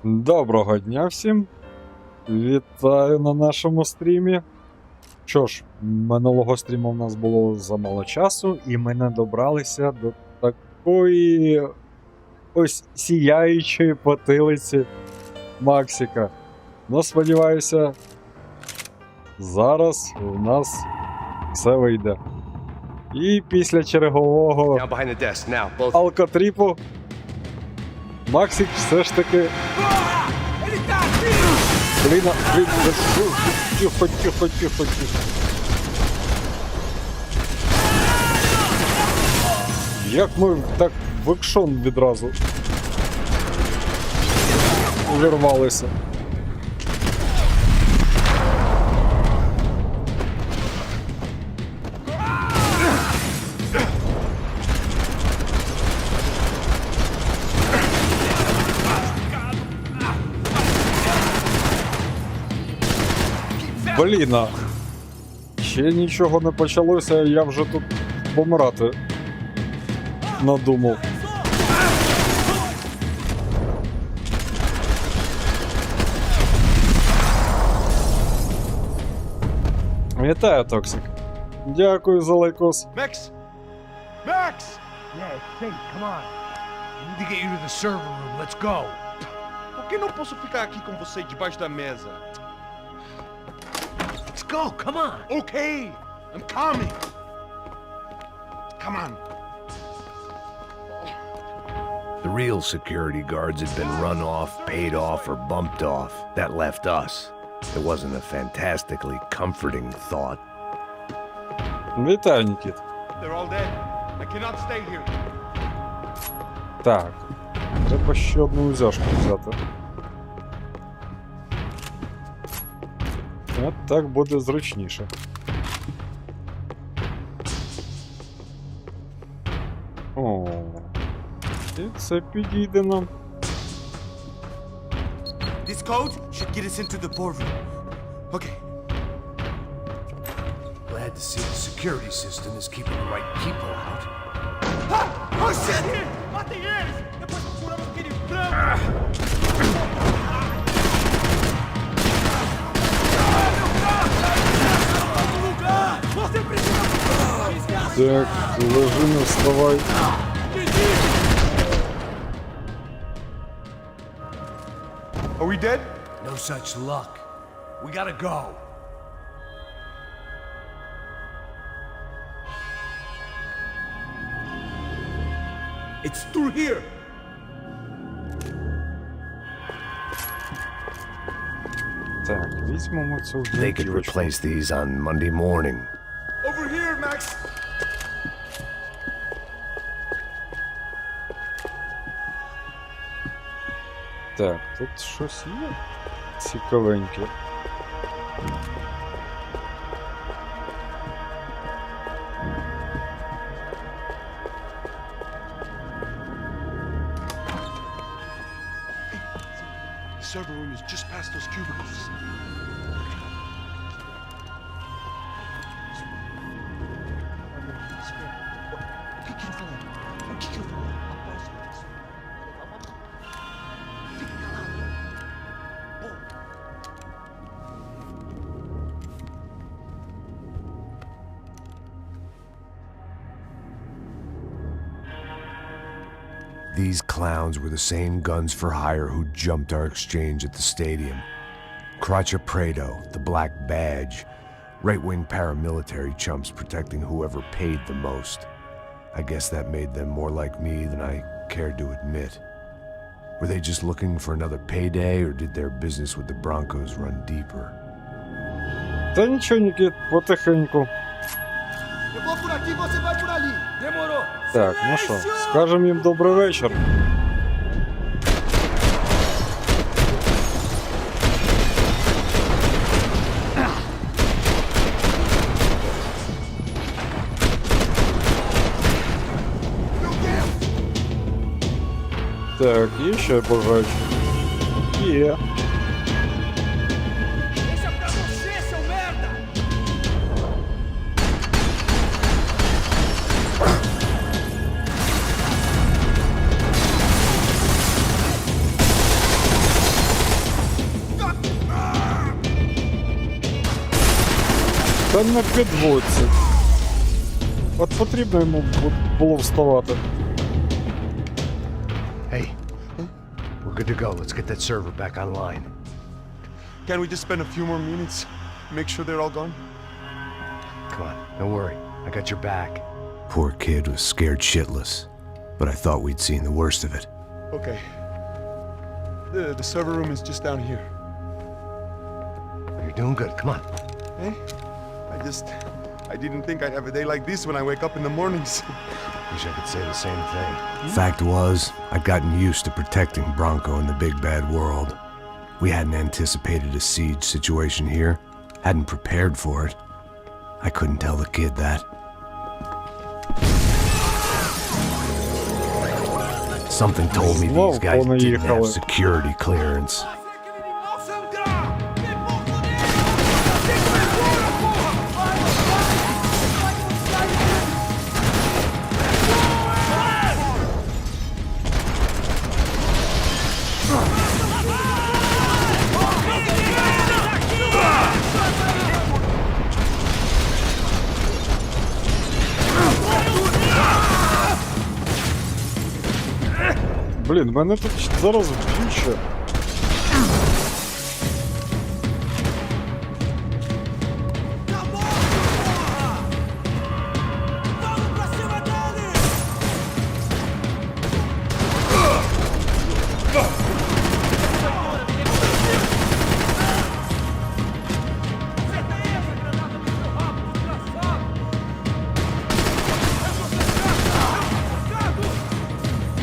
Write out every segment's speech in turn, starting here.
Доброго дня всім! Вітаю на нашому стрімі. Що ж, минулого стріму в нас було замало часу, і ми не добралися до такої ось сіяючої потилиці Максика. Ну, сподіваюся, зараз у нас все вийде. І після чергового алкотріпу Максик все ж таки... Блін, тихо. Як ми так в екшон відразу увірвалися. Блін, ще нічого не почалося, я вже тут помирати надумав. Вітаю, Токсик. Дякую за лайкос. Max! Max! Yeah, it's safe. Come on. We need to get you to the server room. Let's go. Por que não posso ficar aqui com você debaixo da mesa? Let's go. Come on. Okay, I'm coming. Come on. The real security guards had been run off, paid off, or bumped off. That left us. It wasn't a fantastically comforting thought. Вітаю, Нікіт. They're all dead. I cannot stay here. Так, треба ще одну узяшку взяти. От так буде зручніше. О, і це підійде нам. This code should get us into the boardroom. Okay. Glad to see the security system is keeping the right people out. Ah! Oh shit! Matem eles! Depois procuramos aquele frango! Você precisa... Так, лежи, не вставай. Are we dead? No such luck. We gotta go. It's through here. Так, візьмемо цю They could гвинтівочку. replace these on Monday morning. Over here, Max! Так, тут щось є цікавеньке. The server room is just past those cubicles. O que ele falou? O que ele falou? Após isso. Fica calado. These clowns were the same guns for hire who jumped our exchange at the stadium. Crotcha Prado, the Black Badge, right-wing paramilitary chumps protecting whoever paid the most. I guess that made them more like me than I cared to admit. Were they just looking for another payday, or did their business with the Broncos run deeper? Та нічого, Нікіт, потихеньку. Eu vou por aqui, você vai por ali. Demorou. Так, ну що, скажемо їм добрий вечір. Так, є ще бажаючі? Є. Deixa pra você, seu merda! Та не підводься. От потрібно йому було вставати. Hey, we're good to go. Let's get that server back online. Can we just spend a few more minutes? Make sure they're all gone? Come on, don't worry. I got your back. Poor kid was scared shitless, but I thought we'd seen the worst of it. Okay. The server room is just down here. You're doing good. Come on. Hey? I didn't think I'd have a day like this when I wake up in the mornings. Wish I could say the same thing. Fact was, I'd gotten used to protecting Bronco in the big bad world. We hadn't anticipated a siege situation here, hadn't prepared for it. I couldn't tell the kid that. Something told me these guys didn't have security clearance. Блін, мене тут зараз вб'ють ще.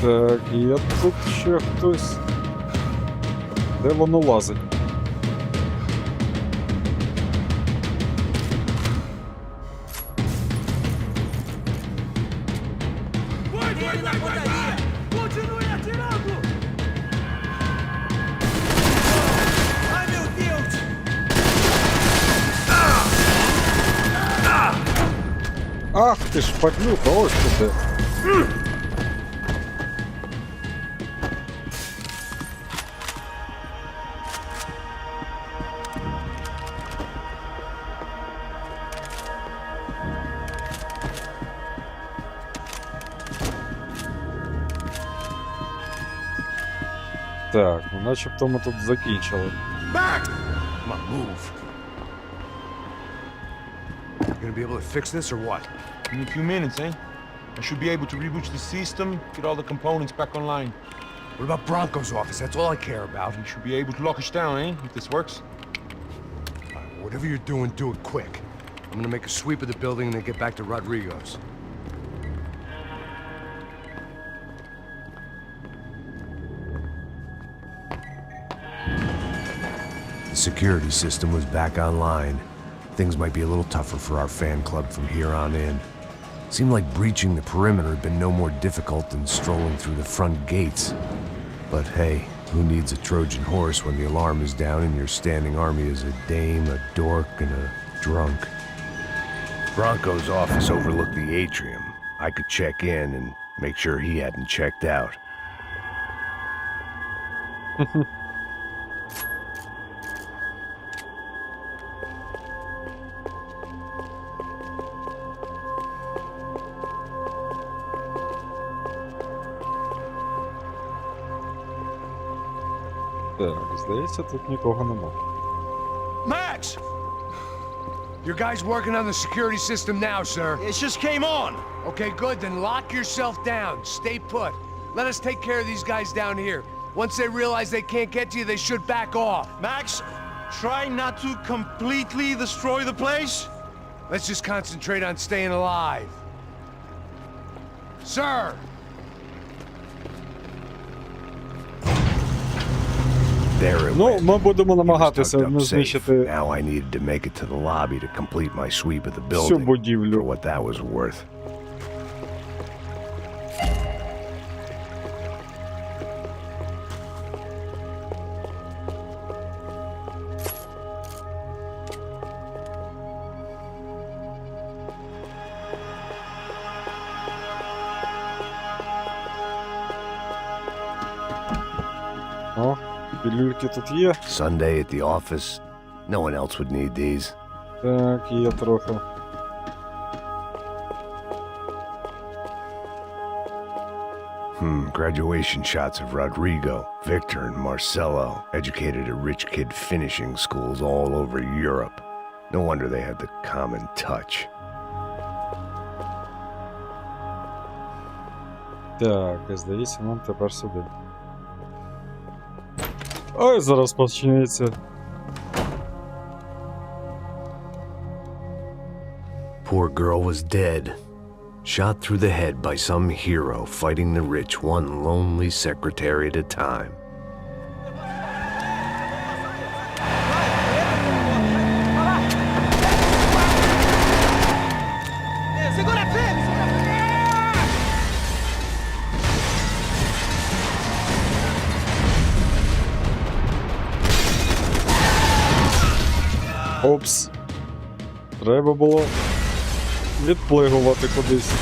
Так, є тут ще хтось. Де воно лазить? Ах ти ж, падлюка, ось що ти. Так, ну начебто ми тут закінчили. Back! Come on, move. You gonna be able to fix this or what? In a few minutes, eh? I should be able to reboot the system, get all the components back online. What about Bronco's office? That's all I care about. We should be able to lock us down, eh? If this works. Whatever you're doing, do it quick. I'm gonna make a sweep of the building and then get back to Rodrigo's. The security system was back online. Things might be a little tougher for our fan club from here on in. Seemed like breaching the perimeter had been no more difficult than strolling through the front gates. But hey, who needs a Trojan horse when the alarm is down and your standing army is a dame, a dork, and a drunk? Bronco's office overlooked the atrium. I could check in and make sure he hadn't checked out. Так, здається, тут нікого нема. Max! Your guy's working on the security system now, sir. It just came on! Okay, good, then lock yourself down. Stay put. Let us take care of these guys down here. Once they realize they can't get to you, they should back off. Max, try not to completely destroy the place. Let's just concentrate on staying alive. Sir! There it Ну, went. ми будемо He was намагатися tucked up safe. знищити Now I needed to make it to the lobby to complete my sweep of the всю building. For будівлю. what that was worth. О, пілюльки тут є. Sunday at the office. No one else would need these. Так, є трохи. Graduation shots of Rodrigo, Victor, and Marcelo, educated at rich kid finishing schools all over Europe. No wonder they had the common touch. Так, і здається, нам тепер сюди. Ой, зараз почнеться. Poor girl was dead. Shot through the head by some hero fighting the rich one lonely secretary at a time. Segura firme! Опс. Треба було відплигувати кудись.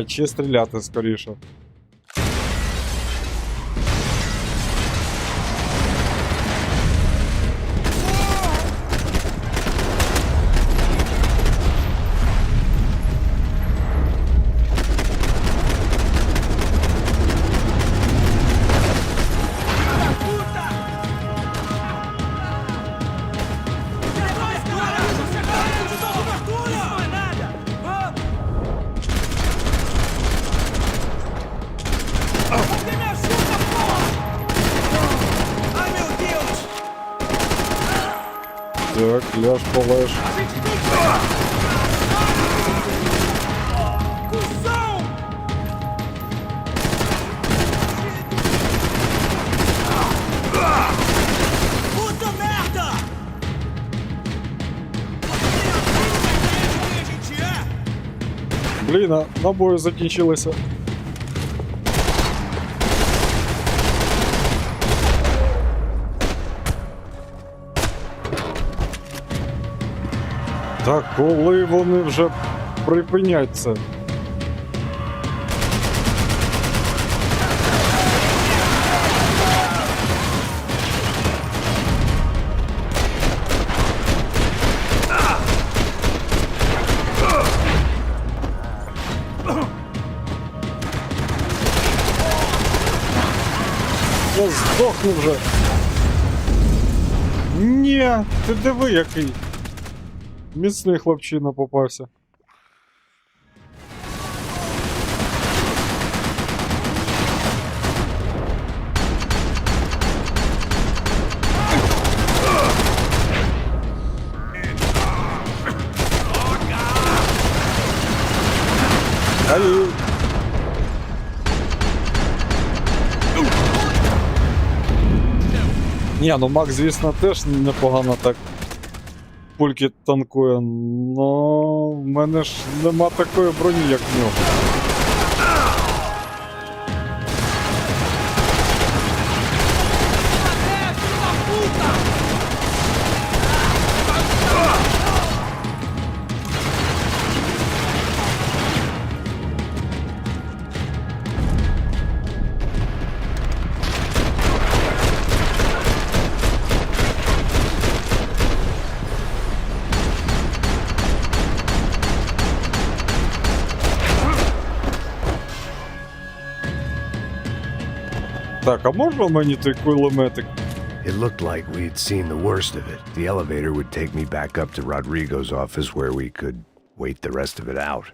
Чи стріляти скоріше. Так, ляж полеж. Puta merda! Блін, а набої закінчилися. Так, коли вони вже припинять це? Я здохну вже. Ні, ти диви який. Міцний хлопчина попався. Ай! Ні, ну Мак, звісно, теж непогано так пульки танкує, но в мене ж нема такої броні, як в нього. Так, а можна мені той кулеметик? It looked like we had seen the worst of it. The elevator would take me back up to Rodrigo's office where we could wait the rest of it out.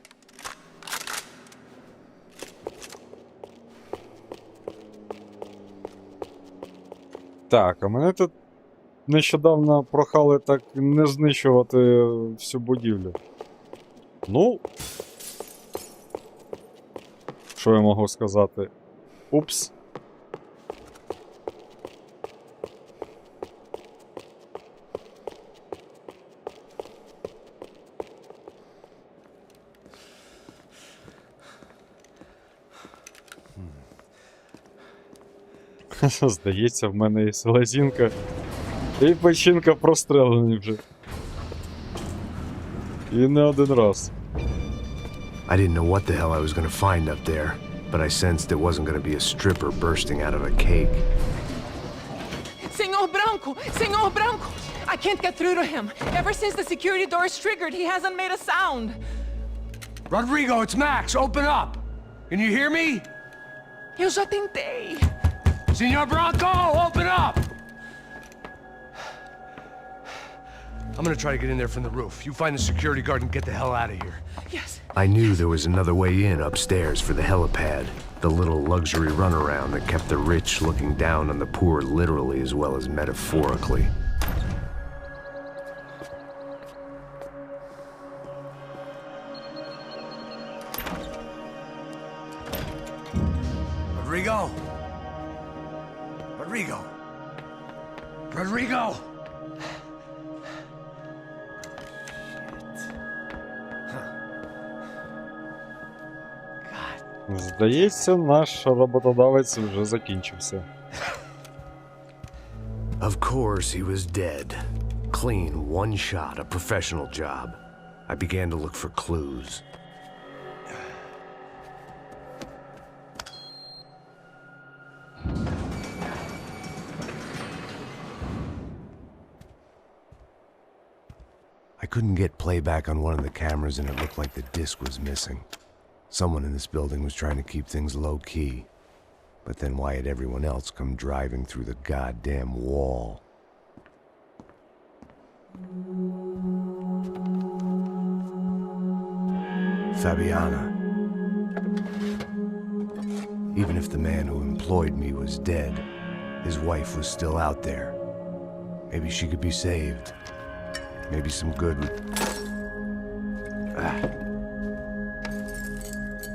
Так, а мене тут нещодавно прохали так не знищувати всю будівлю. Ну, що я можу сказати? Упс. Здається, в мене є селезінка. І печінка прострелені вже. І не один раз. I didn't know what the hell I was gonna find up there. but I sensed it wasn't gonna be a stripper bursting out of a cake. Senor Branco, I can't get through to him. Ever since the security door is triggered, he hasn't made a sound. Rodrigo, it's Max. Open up. Can you hear me? Eu já tentei. Senor Branco, open up! I'm gonna try to get in there from the roof. You find the security guard and get the hell out of here. Yes. I knew there was another way in upstairs for the helipad. The little luxury runaround that kept the rich looking down on the poor literally as well as metaphorically. Rodrigo! Rodrigo! Rodrigo! Здається, наш роботодавець вже закінчився. Of course he was dead. Clean, one shot, a professional job. I began to look for clues. I couldn't get playback on one of the cameras and it looked like the disc was missing. Someone in this building was trying to keep things low-key. But then why had everyone else come driving through the goddamn wall? Fabiana. Even if the man who employed me was dead, his wife was still out there. Maybe she could be saved. Maybe some good would...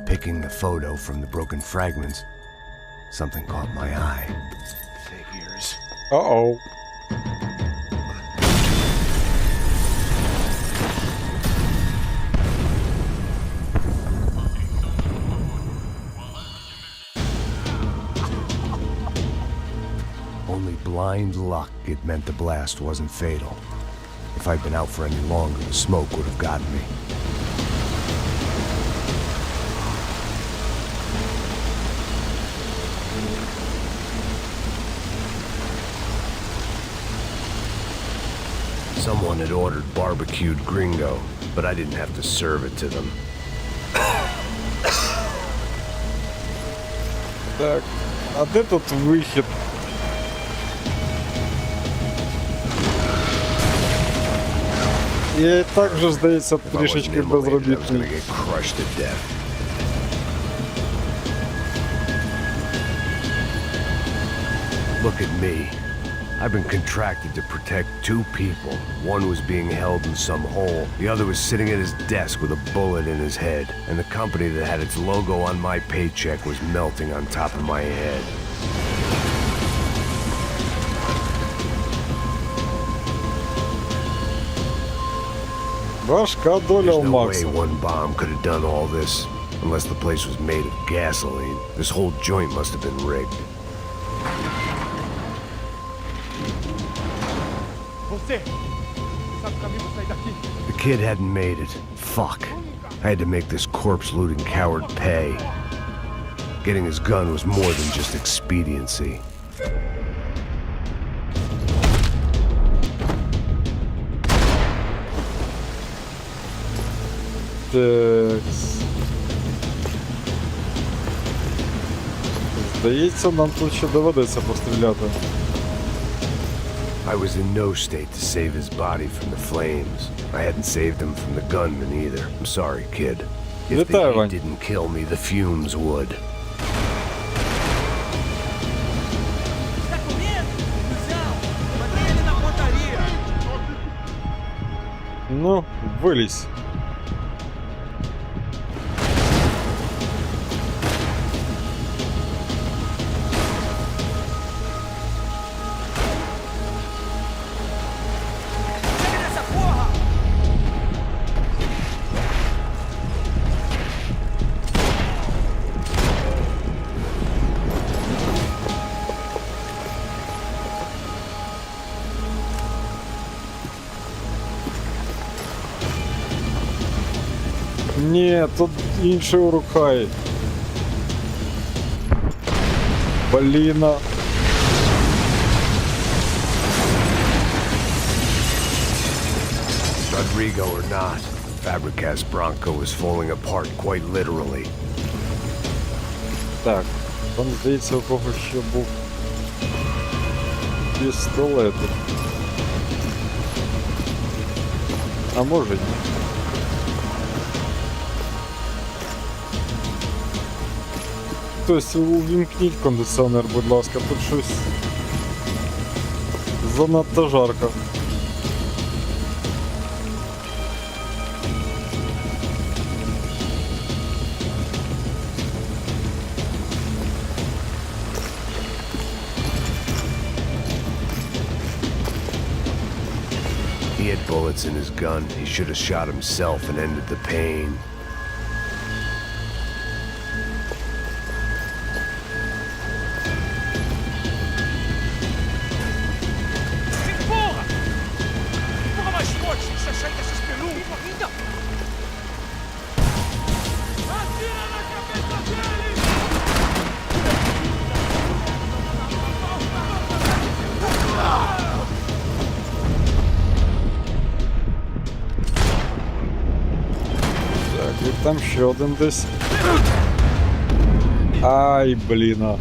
Picking the photo from the broken fragments, something caught my eye. Figures. Uh-oh. Only blind luck it meant the blast wasn't fatal. If I'd been out for any longer, the smoke would have gotten me. Someone had ordered barbecued gringo, but I didn't have to serve it to them. Так, а де тут вихід? Я і так вже, здається, трішечки безробітний. Look at me. I've been contracted to protect two people. One was being held in some hole. The other was sitting at his desk with a bullet in his head. And the company that had its logo on my paycheck was melting on top of my head. Важка доля у There's no way Макса. one bomb could have done all this. Unless the place was made of gasoline. This whole joint must have been rigged. Você! Sabe o caminho pra sair daqui? The kid hadn't made it. Fuck. I had to make this corpse-looting coward pay. Getting his gun was more than just expediency. Здається, нам тут ще доведеться постріляти. I was in no state to save his body from the flames. I hadn't saved him from the gunman either. I'm sorry, kid. If the Вітаю, heat Вань. didn't kill me, the fumes would. Tá com medo? Cusão! Mandei ele na portaria! Ну, вилізь. Chega nessa porra! Ні, тут інший урухай. Блін. Rodrigo or not, Fabricas Bronco is falling apart quite literally. Так, там здається, у кого ще був пістолет. А може ні. Хтось увімкніть кондиціонер, будь ласка, тут щось занадто жарко. He had bullets in his gun. He should have shot himself and ended the pain. Так, і там ще один десь. Ай, бліна.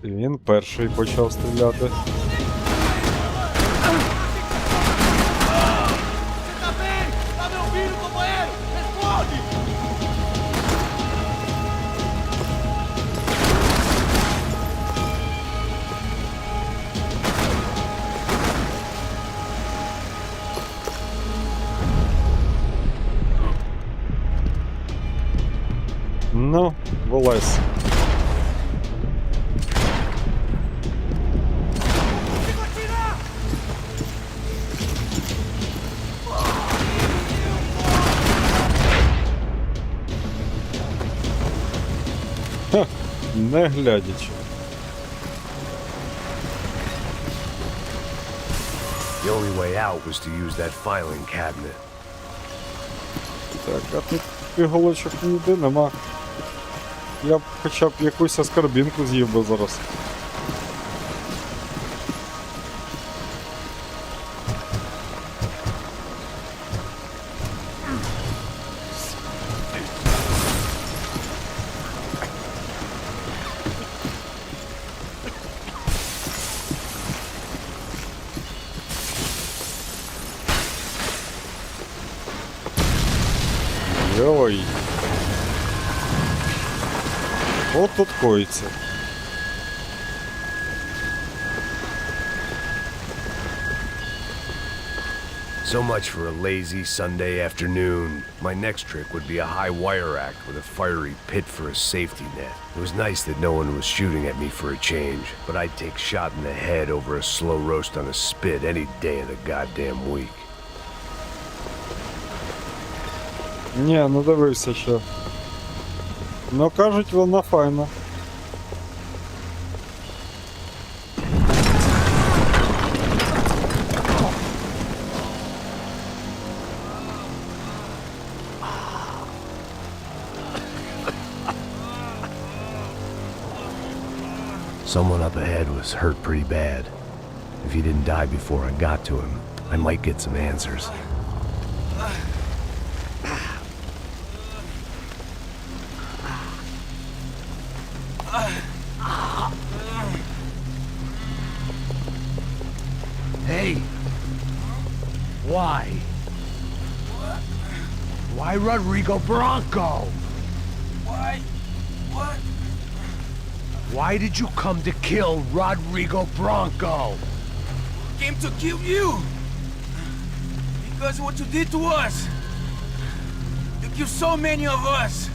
Він перший почав стріляти. Ну, вилазь. Ха, не глядячи. The only way out was to use that filing cabinet. Так, а тут піголочок ніде нема. Я б хоча б якусь аскорбінку з'їв би зараз. Ой. От тут коїться. So much for a lazy Sunday afternoon. My next trick would be a high wire act with a fiery pit for a safety net. It was nice that no one was shooting at me for a change, but I'd take shot in the head over a slow roast on a spit any day of the goddamn week. Ні, не дивився ще. Ну, кажуть, вона файна. Someone up ahead was hurt pretty bad. If he didn't die before I got to him, I might get some answers. Hey! Why? Why Rodrigo Bronco? Why? What? Why did you come to kill Rodrigo Bronco? Came to kill you! Because of what you did to us! You killed so many of us!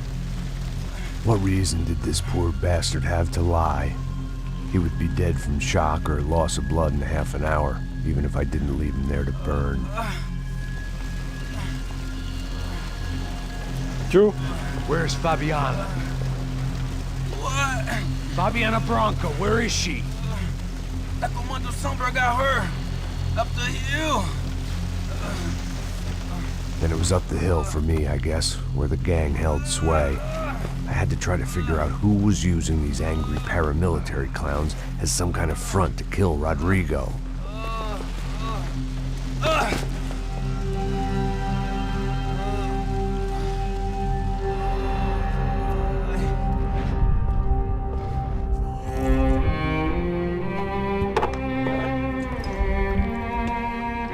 What reason did this poor bastard have to lie? He would be dead from shock or loss of blood in half an hour, even if I didn't leave him there to burn. Чу? Where's Fabiana? What? Fabiana Bronco, where is she? That Comando Sombra got her! Up the hill! Then it was up the hill for me, I guess, where the gang held sway. I had to try to figure out who was using these angry paramilitary clowns as some kind of front to kill Rodrigo.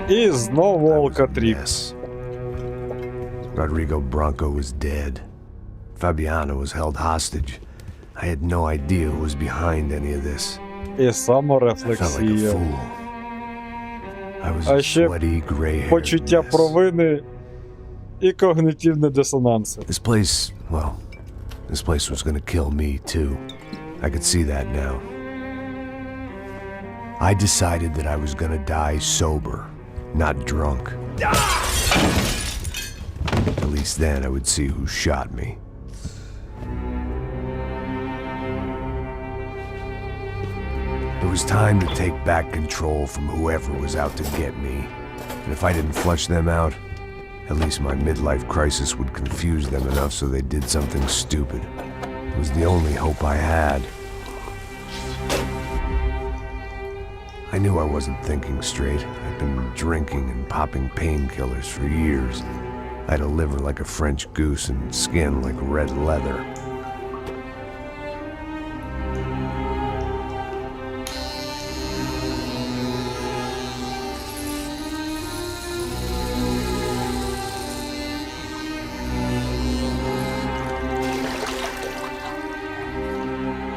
І знову Алкатріп. Yes. Rodrigo Bronco was dead. Fabiana was held hostage. I had no idea who was behind any of this. І I felt like a саморефлексія. fool. I was А a ще sweaty, gray-haired почуття mess. провини і когнітивні дисонанси. This place was gonna kill me too. I could see that now. I decided that I was gonna die sober, not drunk. At least then I would see who shot me. It was time to take back control from whoever was out to get me. And if I didn't flush them out, at least my midlife crisis would confuse them enough so they did something stupid. It was the only hope I had. I knew I wasn't thinking straight. I'd been drinking and popping painkillers for years. I had a liver like a French goose and skin like red leather.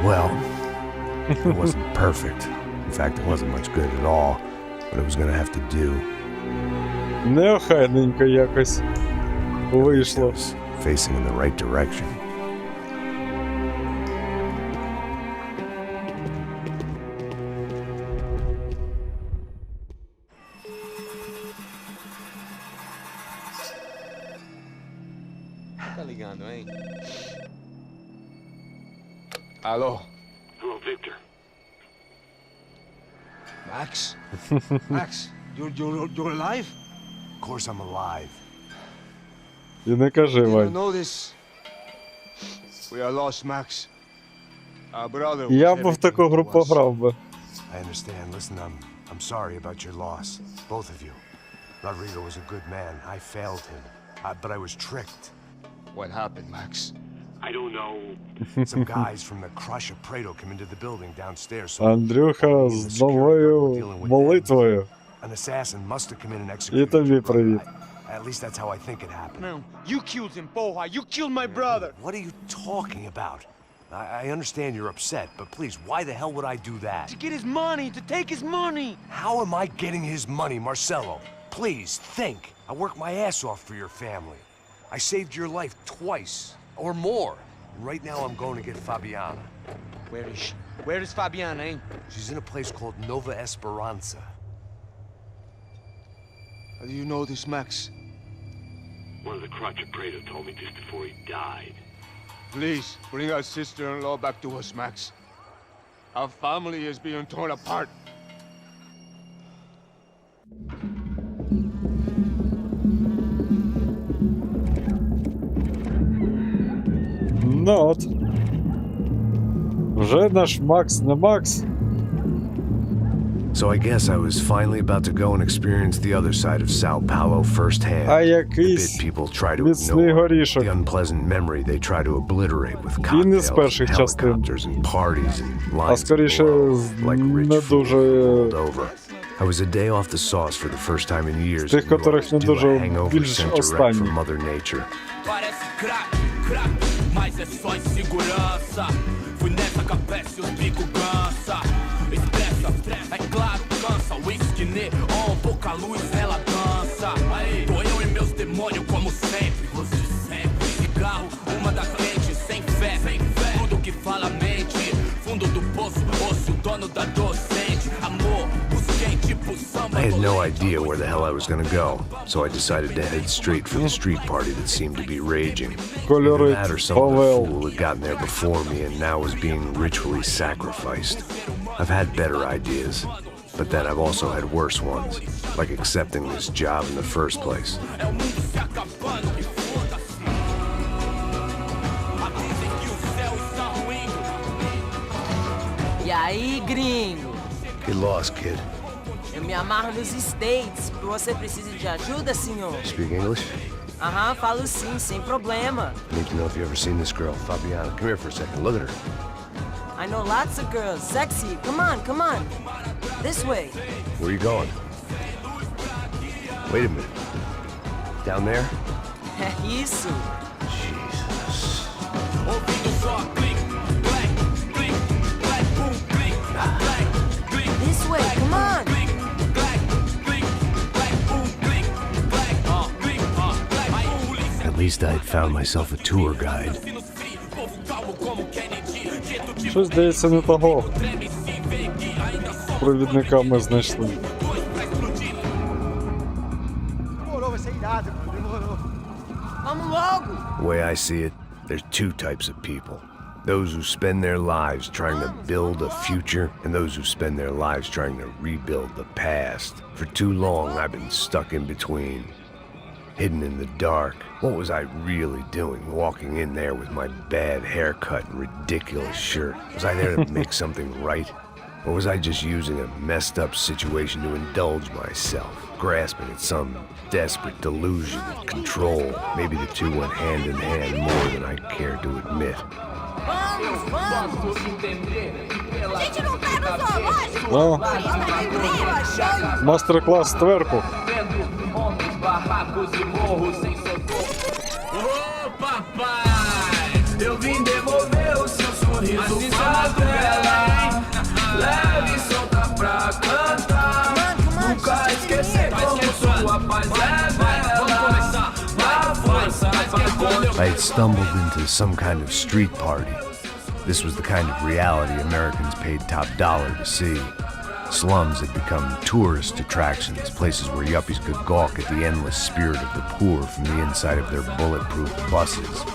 Well, it wasn't perfect. In fact, it wasn't much good at all, but it was gonna have to do. Неохайненько якось I вийшло. was facing in the right direction. Tá ligando, hein? Alô? Hello, Victor. Max? Max, you're alive? Of course I'm alive. І не кажи, You Вань. know this. We are lost, Max. Our brother was Я б в everything таку to гру us. пограв би. I understand. Listen, I'm sorry about your loss. Both of you. Rodrigo was a good man. I failed him. But I was tricked. What happened, Max? I don't know. Some guys from the Crusher Prado come into the building downstairs. So Андрюха з новою молитвою. an assassin must have come in and І executed тобі your brother. привіт. At least that's how I think it happened. No, you killed him, Boha. You killed my brother. What are you talking about? I understand you're upset, but please, why the hell would I do that? To get his money, to take his money. How am I getting his money, Marcelo? Please, think. I worked my ass off for your family. I saved your life twice, or more. Right now I'm going to get Fabiana. Where is she? Where is Fabiana, eh? She's in a place called Nova Esperanza. How do you know this, Max? One of the Crotcher Prado told me just before he died. Please, bring our sister-in-law back to us, Max. Our family is being torn apart. Ну от. Вже наш Макс не Макс. So I guess I was finally about to go and experience the other side of Sao Paulo firsthand. А The якийсь bit people try to міцний ignore, горішок. the unpleasant memory they try to obliterate with І не з cocktails, перших and частин. helicopters and parties and А lines скоріше, below, like rich не food дуже rolled over. I was a day off the sauce for the first time in years. тих, and knew I котрих was не due дуже a hangover більш sent direct останні. from Mother Nature. Parece crack, mas é só insegurança. Fui nessa capete, os bico cansa. Estressa, é claro, cansa. Whisky neon, pouca luz, ela dança. Tô eu e meus demônios como sempre. Você sempre. Cigarro, uma da frente, sem fé. Tudo que fala mente. Fundo do poço, osso, dono da docente. Amor, busquei tipo samba. I had no idea where the hell I was gonna go, so I decided to head straight for the street party that seemed to be raging. Кольори That or some other Павел. fool had gotten there before me and now was being ritually sacrificed. I've had better ideas, but then I've also had worse ones, like accepting this job in the first place. É o mundo se acabando, que foda-se. Avisem que o Aí, gringo. Get lost, kid. Eu me amarro nos States. Você precisa de ajuda, senhor? Speak English? Aham, falo sim, sem problema. I need to know if you've ever seen this girl, Fabiana. Come here for a second. Look at her. I know lots of girls. Sexy. Come on, come on. This way. Where are you going? Wait a minute. Down there? É isso. Jesus. Ouvindo só clique, black, clique, black, boom, clique, black, clique, This way, come on. clique, black, clique, black, boom, clique, black, clique, black. Aí o polícia At least I'd found myself a tour guide. nos frio, povo calmo como Kennedy, jeito de Щось здається не того. treme se vê que ainda só Провідника ми знайшли. dois pra explodir. Demorou, vai ser irado, mano. Demorou. Vamos logo. The way I see it, there's two types of people. Those who spend their lives trying to build a future, and those who spend their lives trying to rebuild the past. For too long, I've been stuck in between. Hidden in the dark. What was I really doing walking in there with my bad haircut and ridiculous shirt? Was I there to make something right? Or was I just using a messed up situation to indulge myself, grasping at some desperate delusion of control? Maybe the two went hand in hand more than I care to admit. Vamos, vamos. Gente, não tá no zoológico! О, мастер-клас тверку. Homens, barracos e morros sem socorro. Ô papai, eu vim devolver o seu sorriso favela. Leve e solta pra cantar. Nunca esquecer como sua paz é bela. Na força, I had stumbled into some kind of street party. This was the kind of reality Americans paid top dollar to see. Slums had become tourist attractions, places where yuppies could gawk at the endless spirit of the poor from the inside of their bulletproof buses.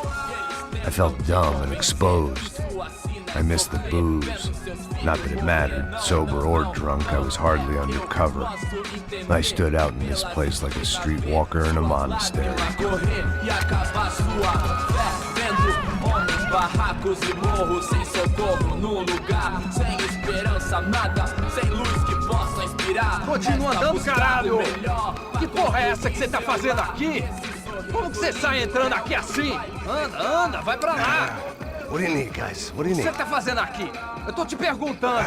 I felt dumb and exposed. I missed the booze. Not that it mattered, sober or drunk, I was hardly undercover. I stood out in this place like a streetwalker in a monastery. correr e acabar sua fé. Vendo homens, barracos e morros sem socorro num lugar sem esperança, nada, sem luz que possa inspirar. Continua Resta andando, buscar caralho! o melhor. Que porra é essa que você tá fazendo aqui? Como que você sai entrando aqui assim? Anda, anda, vai pra lá! What do you need, guys? What do O you que need? você tá fazendo aqui? Eu tô te perguntando.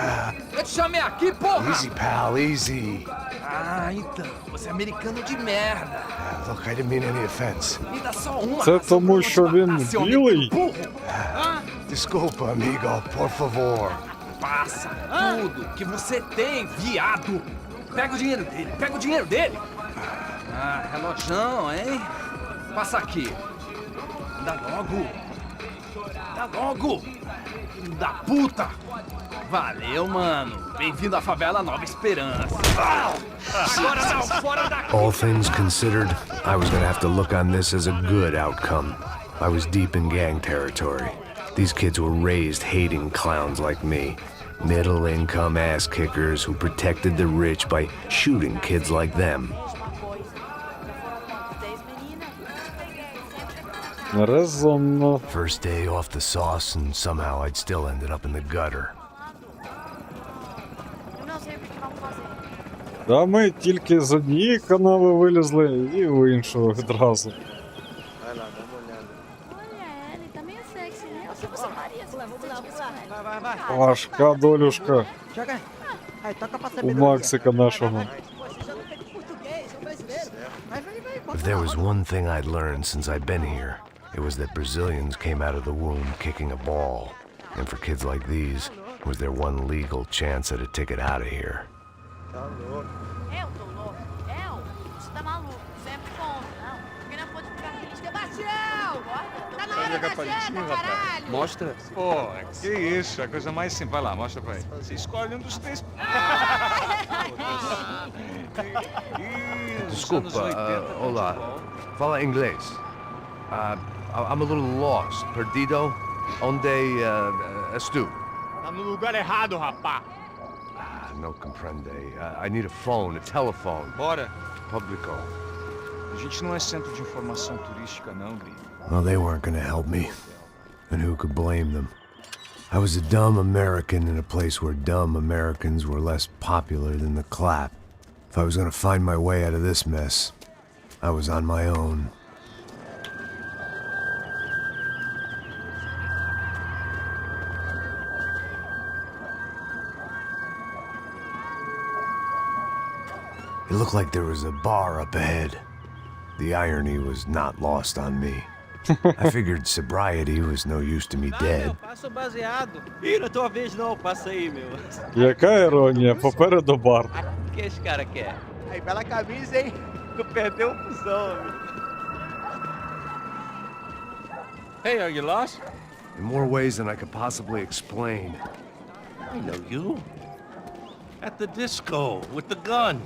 Eu te chamei aqui, porra! Easy, pal, easy. Ah, então. Você é americano de merda. Look, I didn't mean any offense. Me dá só uma. Це ração тому, pra eu що te він matar, seu білий? amigo burro. Desculpa, amigo, por favor. Passa tudo que você tem, viado. Pega o dinheiro dele, pega o dinheiro dele. Ah, relojão, hein? Passa aqui. Dá logo. Dá logo. Filho da puta. Valeu, mano. Bem-vindo à favela Nova Esperança. Agora não, fora daqui. All things considered, I was gonna have to look on this as a good outcome. I was deep in gang territory. These kids were raised hating clowns like me. Middle-income ass-kickers who protected the rich by shooting kids like them. Резонно. First day off the sauce, and somehow I'd still ended up in the gutter. Eu não sei o que vamos fazer. Та ми тільки з однієї канави вилізли і в іншу відразу. Olha, ele tá meio sexy, né? Eu só você Maria, se você tivesse com ele. Vai, vai. Важка долюшка Chega. Aí, toca pra у Максика нашого. If there was one thing I'd learned since I'd been here, it was that Brazilians came out of the womb kicking a ball. And for kids like these, it was their one legal chance at a ticket out of here. Eu tô louco. Você tá maluco. Sempre contra. Não. Porque não pode ficar aqui. Sebastião! Tá na hora da janta, caralho! Mostra. Pô, que isso, a coisa mais simples. Vai lá, mostra pra ele. Você escolhe um dos três. Desculpa, olá. Fala inglês. I'm a little lost. Perdido? Onde estou? Tá no lugar errado, rapá. No comprende. I need a phone, a telephone. Bora. Publico. A gente não é centro de informação turística, não, gringo. Well, they weren't gonna help me. And who could blame them? I was a dumb American in a place where dumb Americans were less popular than the clap. If I was gonna find my way out of this mess, I was on my own. It looked like there was a bar up ahead. The irony was not lost on me. I figured sobriety was no use to me dead. Passa o baseado. Ih, não é tua vez não, passa aí, meu. Яка іронія, попереду бар. O que esse cara quer? Aí, bela camisa, hein? Tu perdeu o fusão, amigo. Hey, are you lost? In more ways than I could possibly explain. I know you. At the disco, with the gun.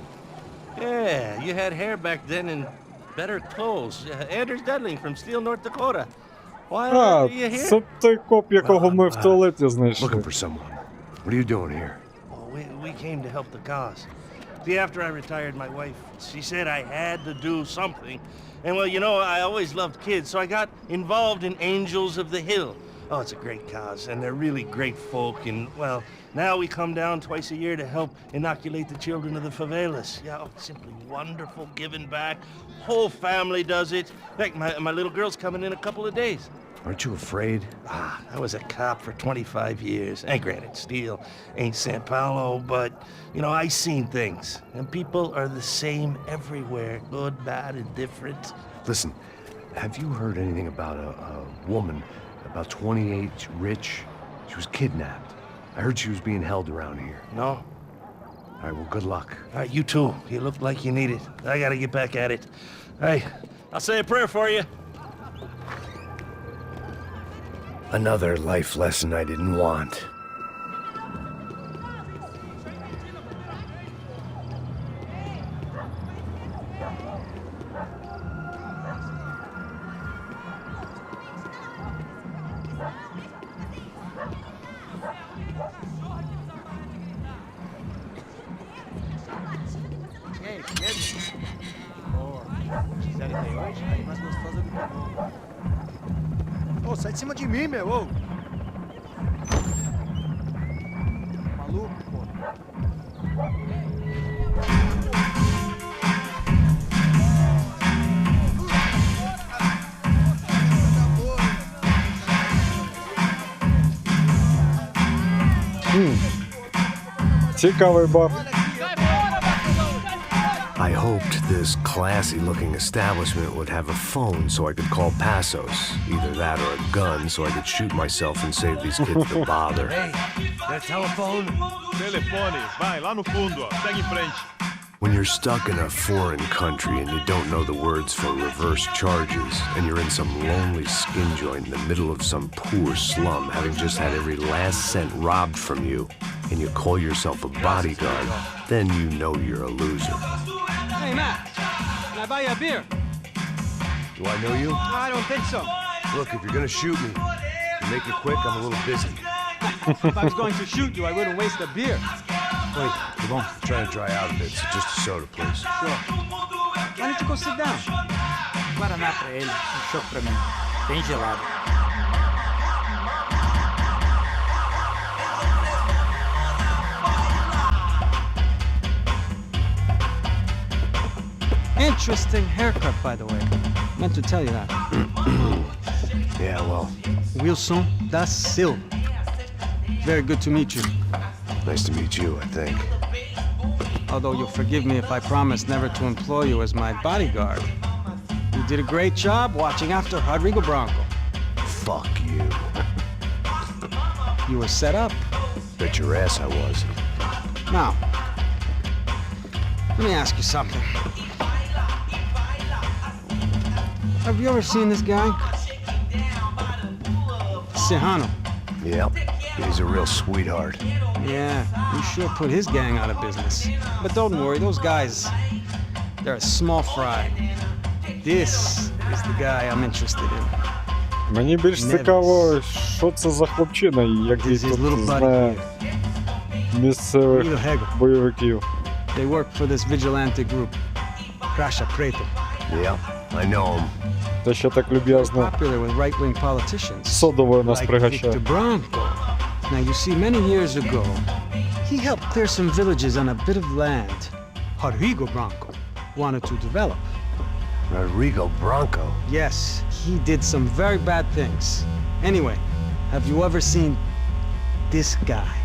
Yeah, you had hair back then and better clothes. Anders Dudley from Steele, North Dakota. Why А, are you here? це той коп, якого ми в туалеті знайшли. Looking for someone. What are you doing here? Well, we came to help the cause. See, after I retired, my wife, she said I had to do something. And well, you know, I always loved kids, so I got involved in Angels of the Hill. Oh, it's a great cause, and they're really great folk, and well, now we come down twice a year to help inoculate the children of the favelas. Yeah, oh, simply wonderful, giving back. Whole family does it. In fact, my little girl's coming in a couple of days. Aren't you afraid? I was a cop for 25 years. And granted, Steele ain't San Paulo, but, you know, I seen things. And people are the same everywhere, good, bad, and different. Listen, have you heard anything about a woman, about 28, rich? She was kidnapped. I heard she was being held around here. No? All right, well, good luck. All right, you too. You look like you need it. I gotta get back at it. All right, I'll say a prayer for you. Another life lesson I didn't want. Ô, sai de cima de mim, meu, ô! Maluco, pô. Цікавий бар. I hoped this classy-looking establishment would have a phone so I could call Passos. Either that or a gun so I could shoot myself and save these kids the bother. Hey, got a telephone? Telefone, vai, lá no fundo, ó. Segue em frente. When you're stuck in a foreign country and you don't know the words for reverse charges, and you're in some lonely skin joint in the middle of some poor slum, having just had every last cent robbed from you, and you call yourself a bodyguard, then you know you're a loser. Hey, Matt, can I buy you a beer? Do I know you? I don't think so. Look, if you're gonna shoot me, make it quick, I'm a little busy. If I was going to shoot you, I wouldn't waste a beer. Wait, come on. I'm trying to dry out a bit, so just a soda, please. Sure. Why don't you go sit down? Guaraná pra ele, choco pra mim. Bem gelado. Interesting haircut, by the way. Meant to tell you that. Yeah, well, Wilson da Silva. Very good to meet you. nice to meet you, I think. Although you'll forgive me if I promise never to employ you as my bodyguard. You did a great job watching after Rodrigo Bronco. Fuck you. You were set up. Bet your ass I was. Now, let me ask you something. Have you ever seen this guy? Sejano. Yep, he's a real sweetheart. Yeah, he sure put his gang out of business. But don't worry, those guys, they're a small fry. This is the guy I'm interested in. Мені більш цікаво, що це за хлопчина, який тут знає місцевих бойовиків. They work for this vigilante group, Crasha Preto. Yep, I know him. Те, що так люб'язно Popular with right-wing politicians. содовою нас like пригощає. Victor Bronco. Now, you see, many years ago, he helped clear some villages on a bit of land Rodrigo Branco wanted to develop. Rodrigo Branco? Yes, he did some very bad things. Anyway, have you ever seen this guy?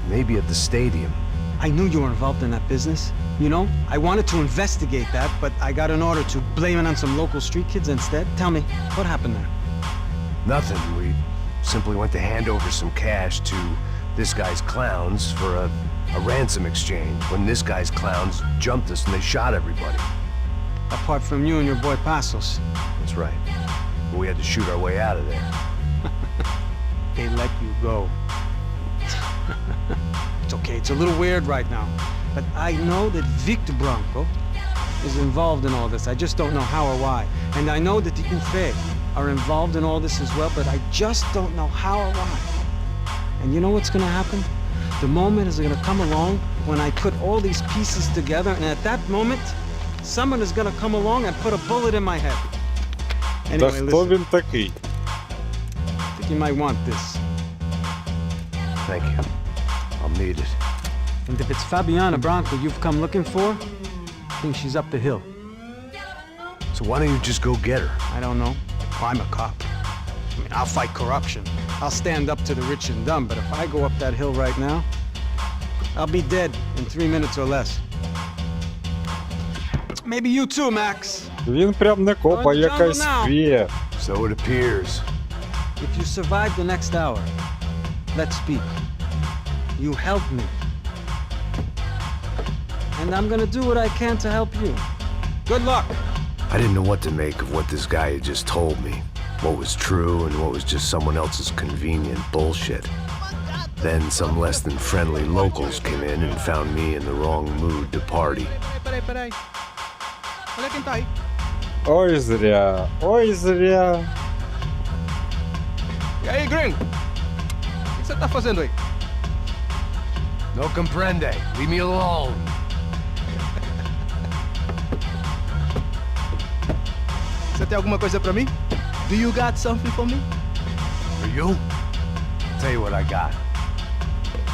Maybe at the stadium. I knew you were involved in that business. You know, I wanted to investigate that, but I got an order to blame it on some local street kids instead. Tell me, what happened there? Nothing. We simply went to hand over some cash to this guy's clowns for a ransom exchange when this guy's clowns jumped us and they shot everybody. Apart from you and your boy Passos. That's right. But we had to shoot our way out of there. They let you go. It's okay, it's a little weird right now. But I know that Victor Branco is involved in all this. I just don't know how or why. And I know that the UFE are involved in all this as well, but I just don't know how or why. And you know what's gonna happen? The moment is gonna come along when I put all these pieces together, and at that moment, someone is gonna come along and put a bullet in my head. Та Anyway, хто listen, він такий? I think you might want this. Thank you. I'll need it. And if it's Fabiana Branco you've come looking for, I think she's up the hill. So why don't you just go get her? I don't know. I'm a cop. I mean, I'll fight corruption. I'll stand up to the rich and dumb, but if I go up that hill right now, I'll be dead in 3 minutes or less. Maybe you too, Max. Він прям не коп, а якась фея. So it appears. If you survive the next hour, let's speak. You help me. And I'm gonna do what I can to help you. Good luck! I didn't know what to make of what this guy had just told me. What was true and what was just someone else's convenient bullshit. Then some less than friendly locals came in and found me in the wrong mood to party. Peraí. Olha quem tá aí. Ой, зря. Ой, зря. E aí, gringo? O que você tá fazendo aí? No comprende. Leave me alone. Você tem alguma coisa pra mim? Do you got something for me? For you? I'll tell you what I got.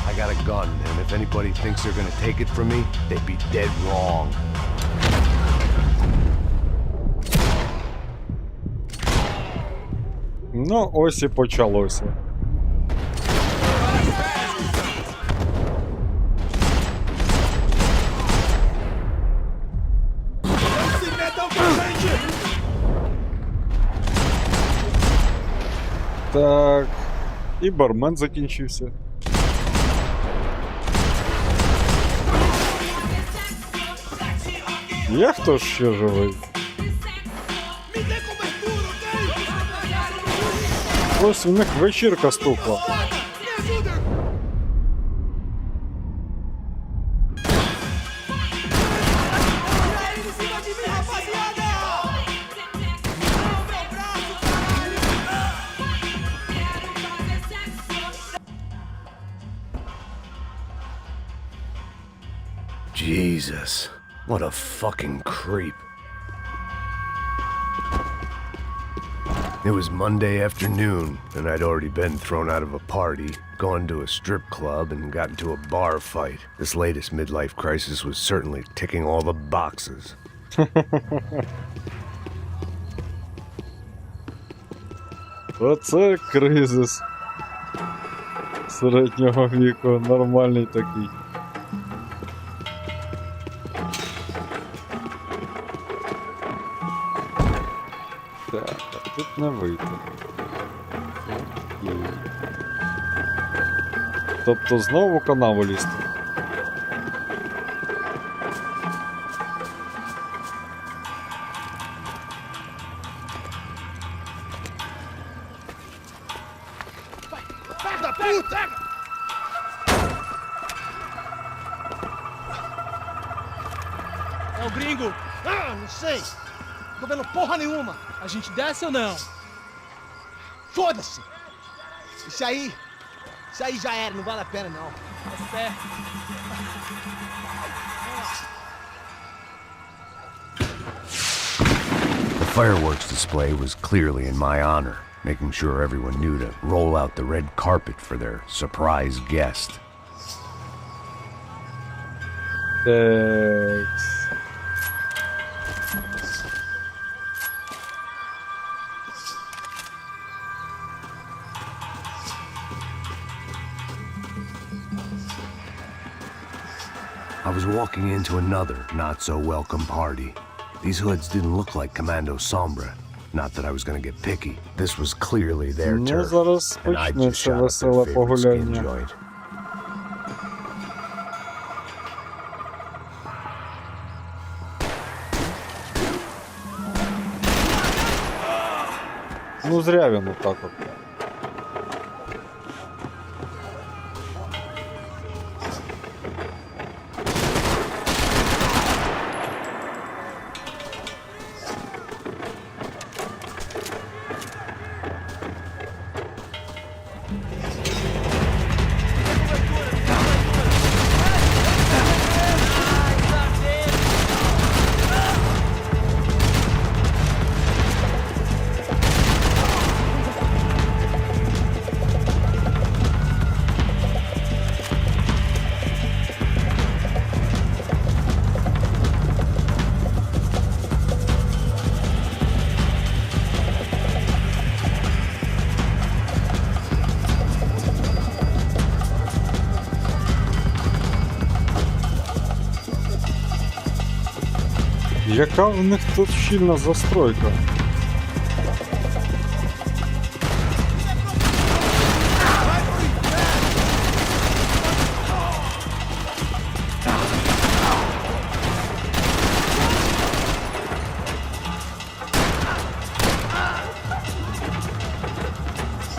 I got a gun, and if anybody thinks they're gonna take it from me, they'd be dead wrong. Ну, ось і почалося. Так, і бармен закінчився. Є хто ще живий? Ось у них вечірка стукла. Jesus, what a fucking creep. It was Monday afternoon, and I'd already been thrown out of a party, gone to a strip club, and got into a bar fight. This latest midlife crisis was certainly ticking all the boxes. Оце кризис середнього віку, нормальний такий. Так, а тут не вийти. Окей. Тобто знову канаву лізти. Filho da puta! É o gringo? Ah, não sei. Tô vendo porra nenhuma. A gente desce ou não? Foda-se. Isso aí já era, não vale a pena não. É certo. The fireworks display was clearly in my honor. making sure everyone knew to roll out the red carpet for their surprise guest. I was walking into another not-so-welcome party. These hoods didn't look like Commando Sombra. Not that I was gonna get picky. This was clearly their turf, зараз and I just почнеться shot up their веселе favorite skin погуляння. joint. Ну зря він отак от. Яка в них тут щільна застройка?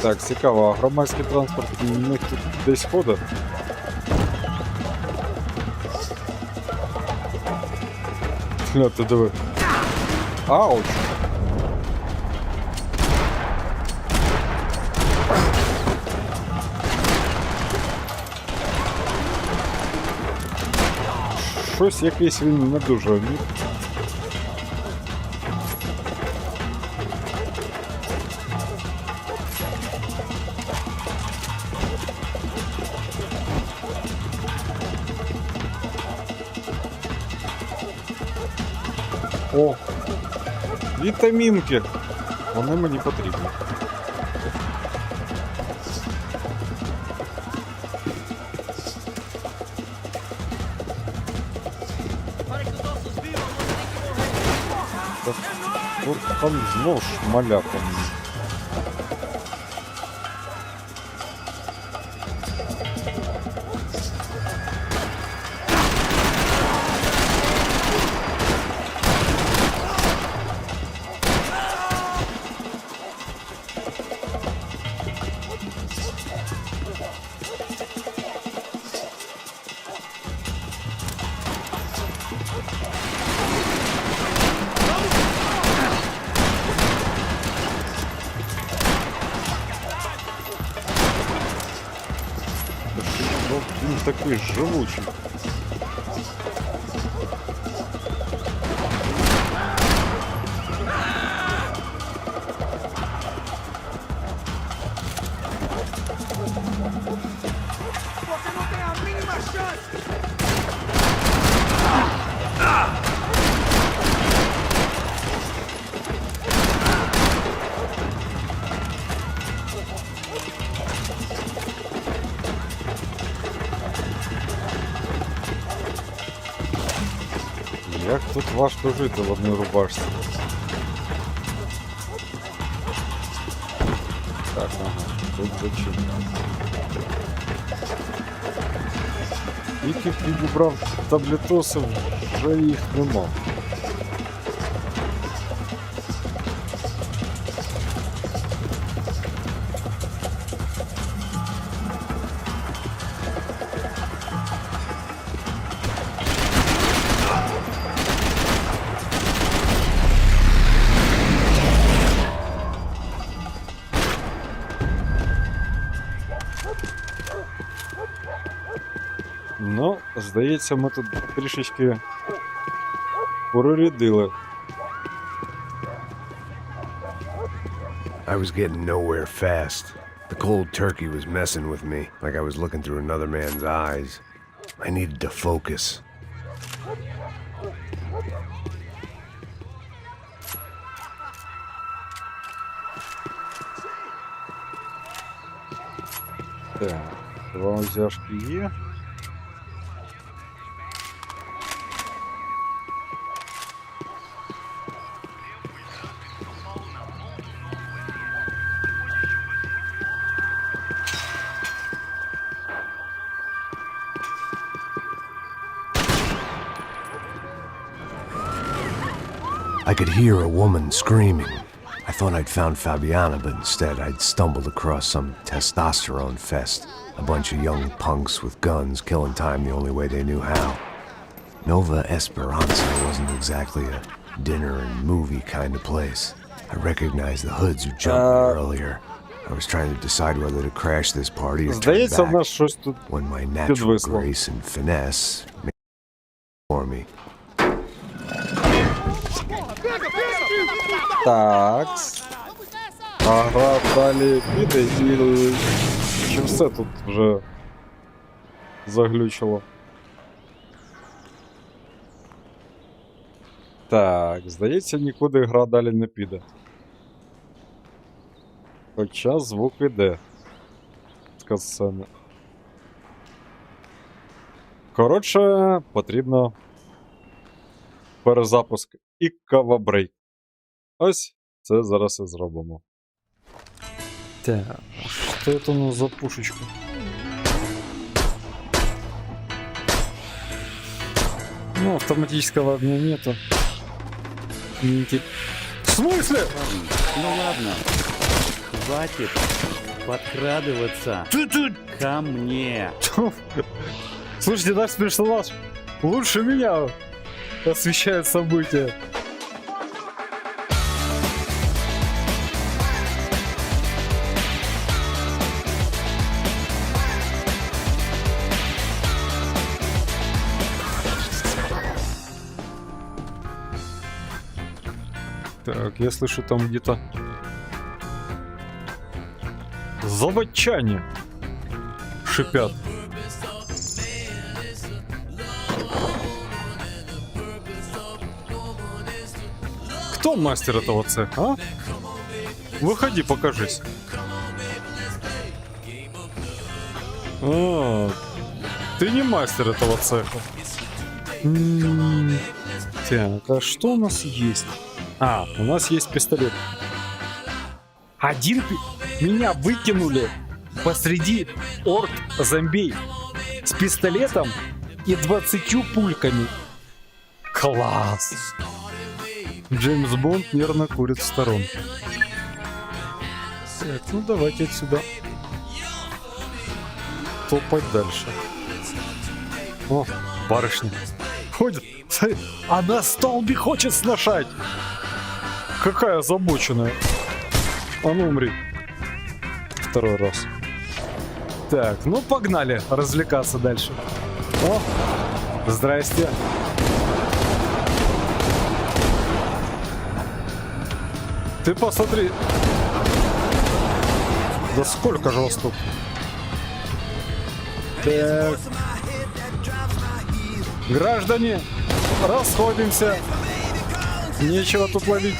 Так, цікаво, а громадський транспорт у них тут десь ходить? Ти диви. Ауч! Щось якийсь він не дуже вмів. О, вітамінки. Вони мені потрібні. Тут там знов шмаляка. Він такий живучий. Як тут важко жити в одній рубашці. Так, ага, тут зачинено. Тільки підібрав таблетоси, вже їх нема. Ну, здається, ми тут трішечки прорядили. I was getting nowhere fast. The cold turkey was messing with me, like I was looking through another man's eyes. I needed to focus. Так, два узяшки є. I could hear a woman screaming. I thought I'd found Fabiana, but instead I'd stumbled across some testosterone fest. A bunch of young punks with guns killing time the only way they knew how. Nova Esperanza wasn't exactly a dinner and movie kind of place. I recognized the hoods who jumped me earlier. I was trying to decide whether to crash this party or turn Здається, в back нас щось тут when my natural підвисло. grace and finesse made for me. Такс. А гра далі піде і... Чи все тут вже заглючило? Так, здається, нікуди гра далі не піде. Хоча звук іде. З катсцени. Коротше, потрібно перезапуск і кавабрейк. Ось, це зараз і зробимо. Так, що это у нас за пушечка? Ну, автоматического огня нету. В смысле? Ну ладно, хватит подкрадываться ко мне. Слушайте, наш персонаж лучше меня освещает события. Так, я слышу там где-то заводчане шипят. Кто мастер этого цеха, а? Выходи, покажись. А, ты не мастер этого цеха. Так, а что у нас есть? А, у нас есть пистолет. Меня выкинули посреди орд зомбей с пистолетом и 20 пульками. Класс! Джеймс Бонд нервно курит в сторонке. Так, ну давайте отсюда топать дальше. О, барышня. Ходит. Смотри, она столби хочет сношать. Какая озабоченная. А ну умри. Второй раз. Так, ну погнали развлекаться дальше. О, здрасте. Ты посмотри. Да сколько же вас тут? Так. Граждане, расходимся. Нечего тут ловить.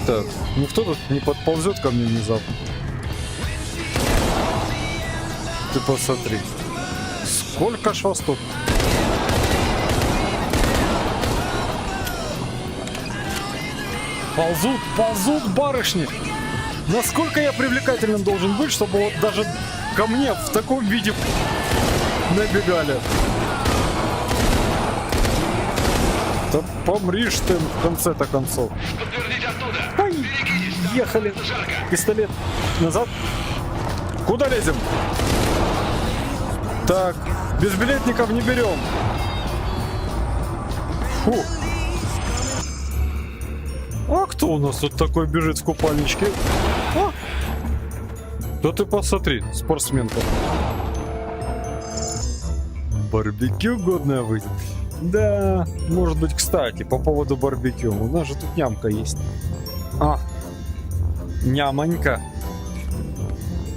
Так, никто тут не подползет ко мне внезапно. Ты посмотри. Сколько ж вас тут? Ползут барышни. Насколько я привлекательным должен быть, чтобы вот даже ко мне в таком виде набегали. Да помришь ты в конце-то концов. Ай, ехали. Пистолет. Назад. Куда лезем? Так, безбилетников не берем. Фу. А кто у нас тут такой бежит в купальничке? А? Да ты посмотри, спортсменка. Барбекю годная выйдет. Да, может быть, кстати, по поводу барбекю. У нас же тут нямка есть. А, нямонька.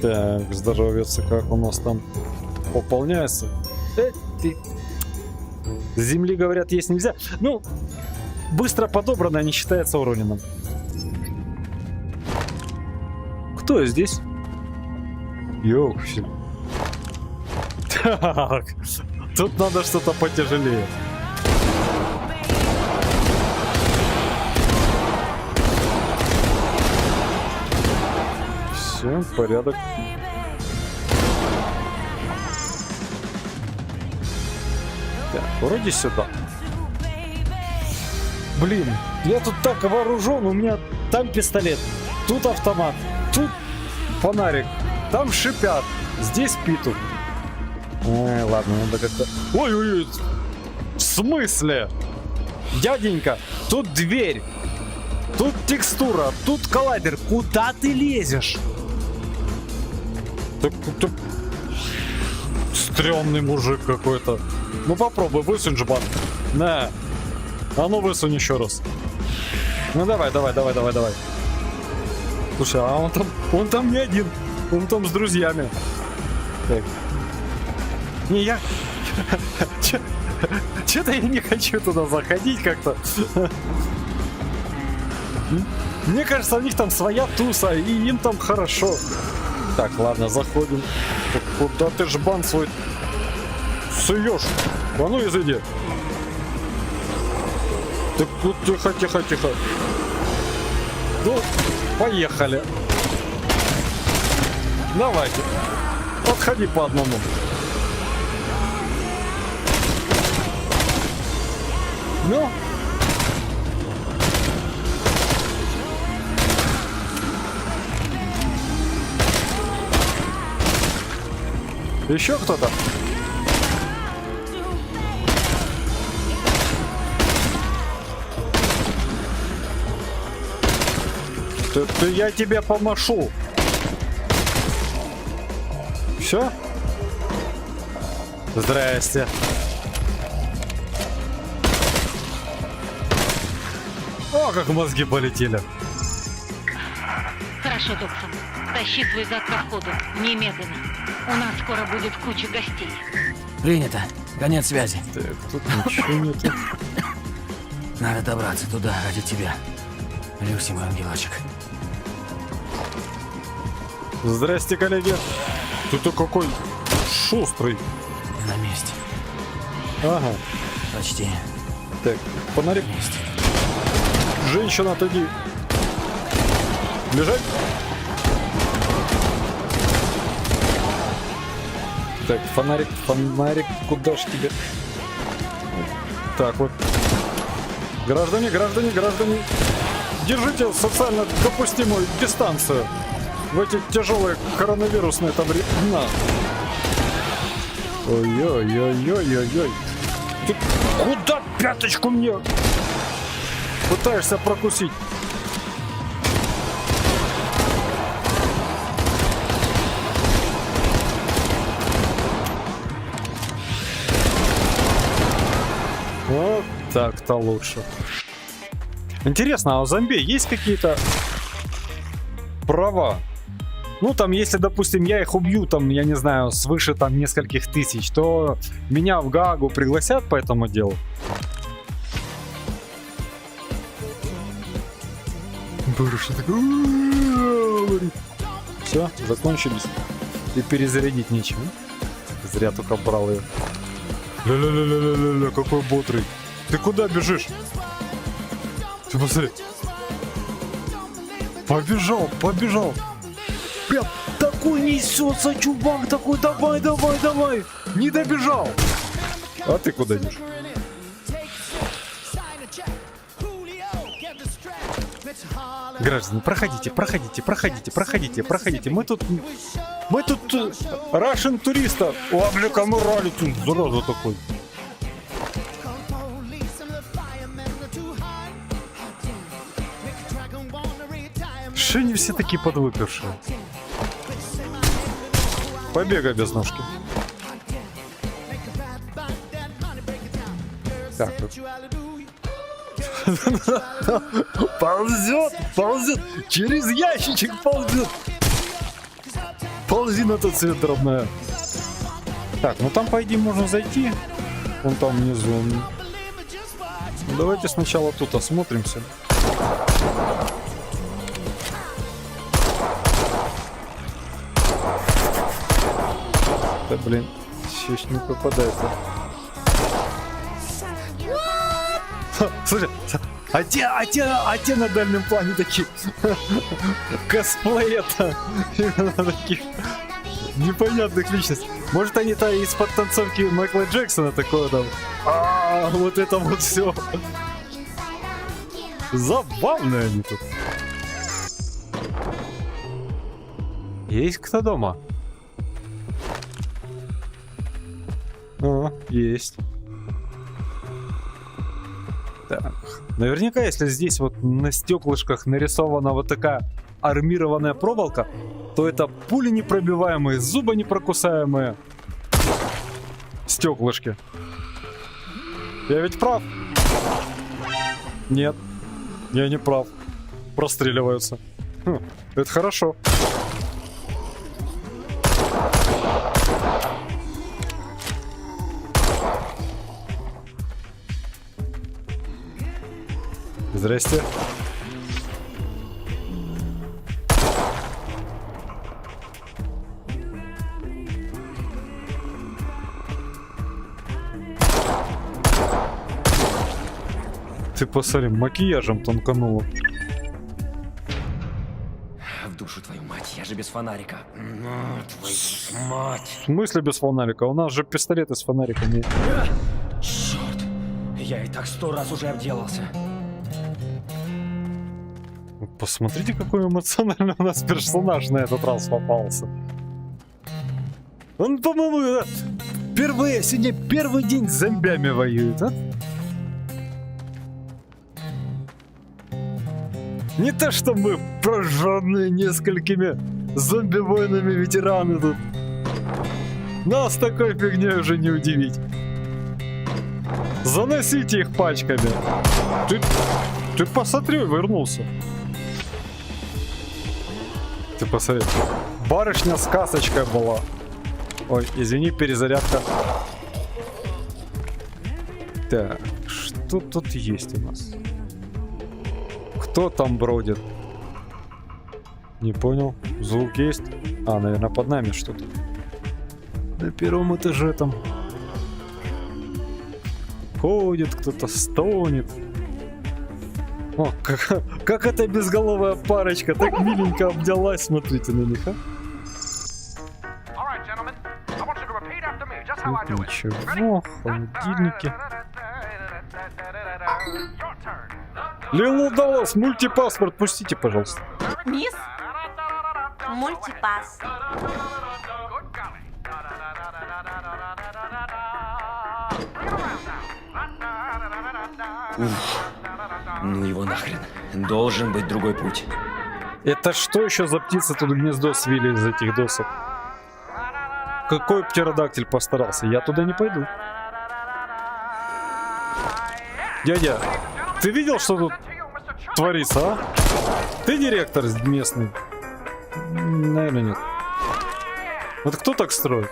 Так, здоровится, как у нас там пополняется. Ты. С земли, говорят, есть нельзя. Ну, быстро подобранное не считается уроненным. Кто здесь? Йоу, все. Так, тут надо что-то потяжелее. Все, порядок. Так, вроде сюда. Блин, я тут так вооружен, у меня там пистолет, тут автомат, тут фонарик, там шипят, здесь питу. Ладно, надо как-то... Ой-ой-ой, в смысле? Дяденька, тут дверь, тут текстура, тут коллайдер, куда ты лезешь? Так, стрёмный мужик какой-то. Ну попробуй, высунь жбан. На. А ну высунь еще раз. Ну давай. Слушай, а он там не один. Он там с друзьями. Так. Не, я... Че-то я не хочу туда заходить как-то. Мне кажется, у них там своя туса, и им там хорошо. Так, ладно, заходим. Так, куда ты жбан свой суешь? А ну изыди. Так, тихо. Ну, поехали. Давайте. Подходи по одному. Ну. Еще кто-то? Ты я тебе помашу. Все? Здрасте. О, как мозги полетели. Хорошо, доктор. Тащи свой зад ко входу. Немедленно. У нас скоро будет куча гостей. Принято. Конец связи. Так, тут ничего нету. Надо добраться туда ради тебя. Люси, мой ангелочек. Здрасте, коллеги. Ты-то какой шустрый. На месте. Ага. Почти. Так, фонарик. Женщина, отойди. Бежать. Так, фонарик, куда ж тебе? Так вот. Граждане, держите социально допустимую дистанцию в эти тяжелые коронавирусные там времена. Ой-ой-ой-ой-ой-ой. Ты куда пяточку мне пытаешься прокусить? Вот так-то лучше. Интересно, а у зомби есть какие-то права? Ну, там, если, допустим, я их убью, там, я не знаю, свыше там нескольких тысяч, то меня в Гаагу пригласят по этому делу? Все, закончились. И перезарядить нечего. Зря только брал ее. Ля-ля-ля-ля-ля-ля, какой бодрый. Ты куда бежишь? Ты посмотри. Побежал. Прям такой несется, чувак, такой, давай. Не добежал. А ты куда идешь? Граждане, проходите. Мы тут Russian туристов. О, бля, кому рали тут, зараза такой. Что они все такие подвыпившие? Побегай без ножки. Так вот. Ползет, через ящичек ползет. Ползи на тот свет, родная. Так, ну там, по идее, можно зайти. Вон там внизу. Ну, давайте сначала тут осмотримся. Да блин, еще не попадается. Слушай, а те на дальнем плане такие косплея-то именно таких непонятных личностей. Может, они-то из подтанцовки Майкла Джексона такое там. Вот это вот все. Забавные они тут. Есть кто дома? Есть. Так. Наверняка, если здесь вот на стеклышках нарисована вот такая армированная проволока, то это пули непробиваемые, зубы непрокусаемые стеклышки. Я ведь прав? Нет, я не прав. Простреливаются. Это хорошо. Здрасте. Ты посмотри, макияжем тонкануло. В душу твою мать, я же без фонарика. Ну, твою мать. В смысле без фонарика? У нас же пистолеты с фонариками. Черт, я и так 100 раз уже обделался. Посмотрите, какой эмоциональный у нас персонаж на этот раз попался. Он, по-моему, сегодня первый день с зомбями воюет, а? Не то, что мы прожженные несколькими зомби-войнами ветераны тут. Нас такой фигней уже не удивить. Заносите их пачками. Ты посмотри, вернулся. Ты посмотри. Барышня с касочкой была. Ой, извини, перезарядка. Так, что тут есть у нас? Кто там бродит? Не понял. Звук есть? А, наверное, под нами что-то. На первом этаже там. Ходит, кто-то стонет. О, как эта безголовая парочка так миленько обнялась, смотрите на них, а? Тут ничего, холодильники. Лилу Даллас, мультипаспорт, пустите, пожалуйста. Мисс? Мультипас. Ну его нахрен. Должен быть другой путь. Это что еще за птица тут гнездо свили из этих досок? Какой птеродактиль постарался? Я туда не пойду. Дядя, ты видел, что тут творится, а? Ты директор местный? Наверное, нет. Вот кто так строит?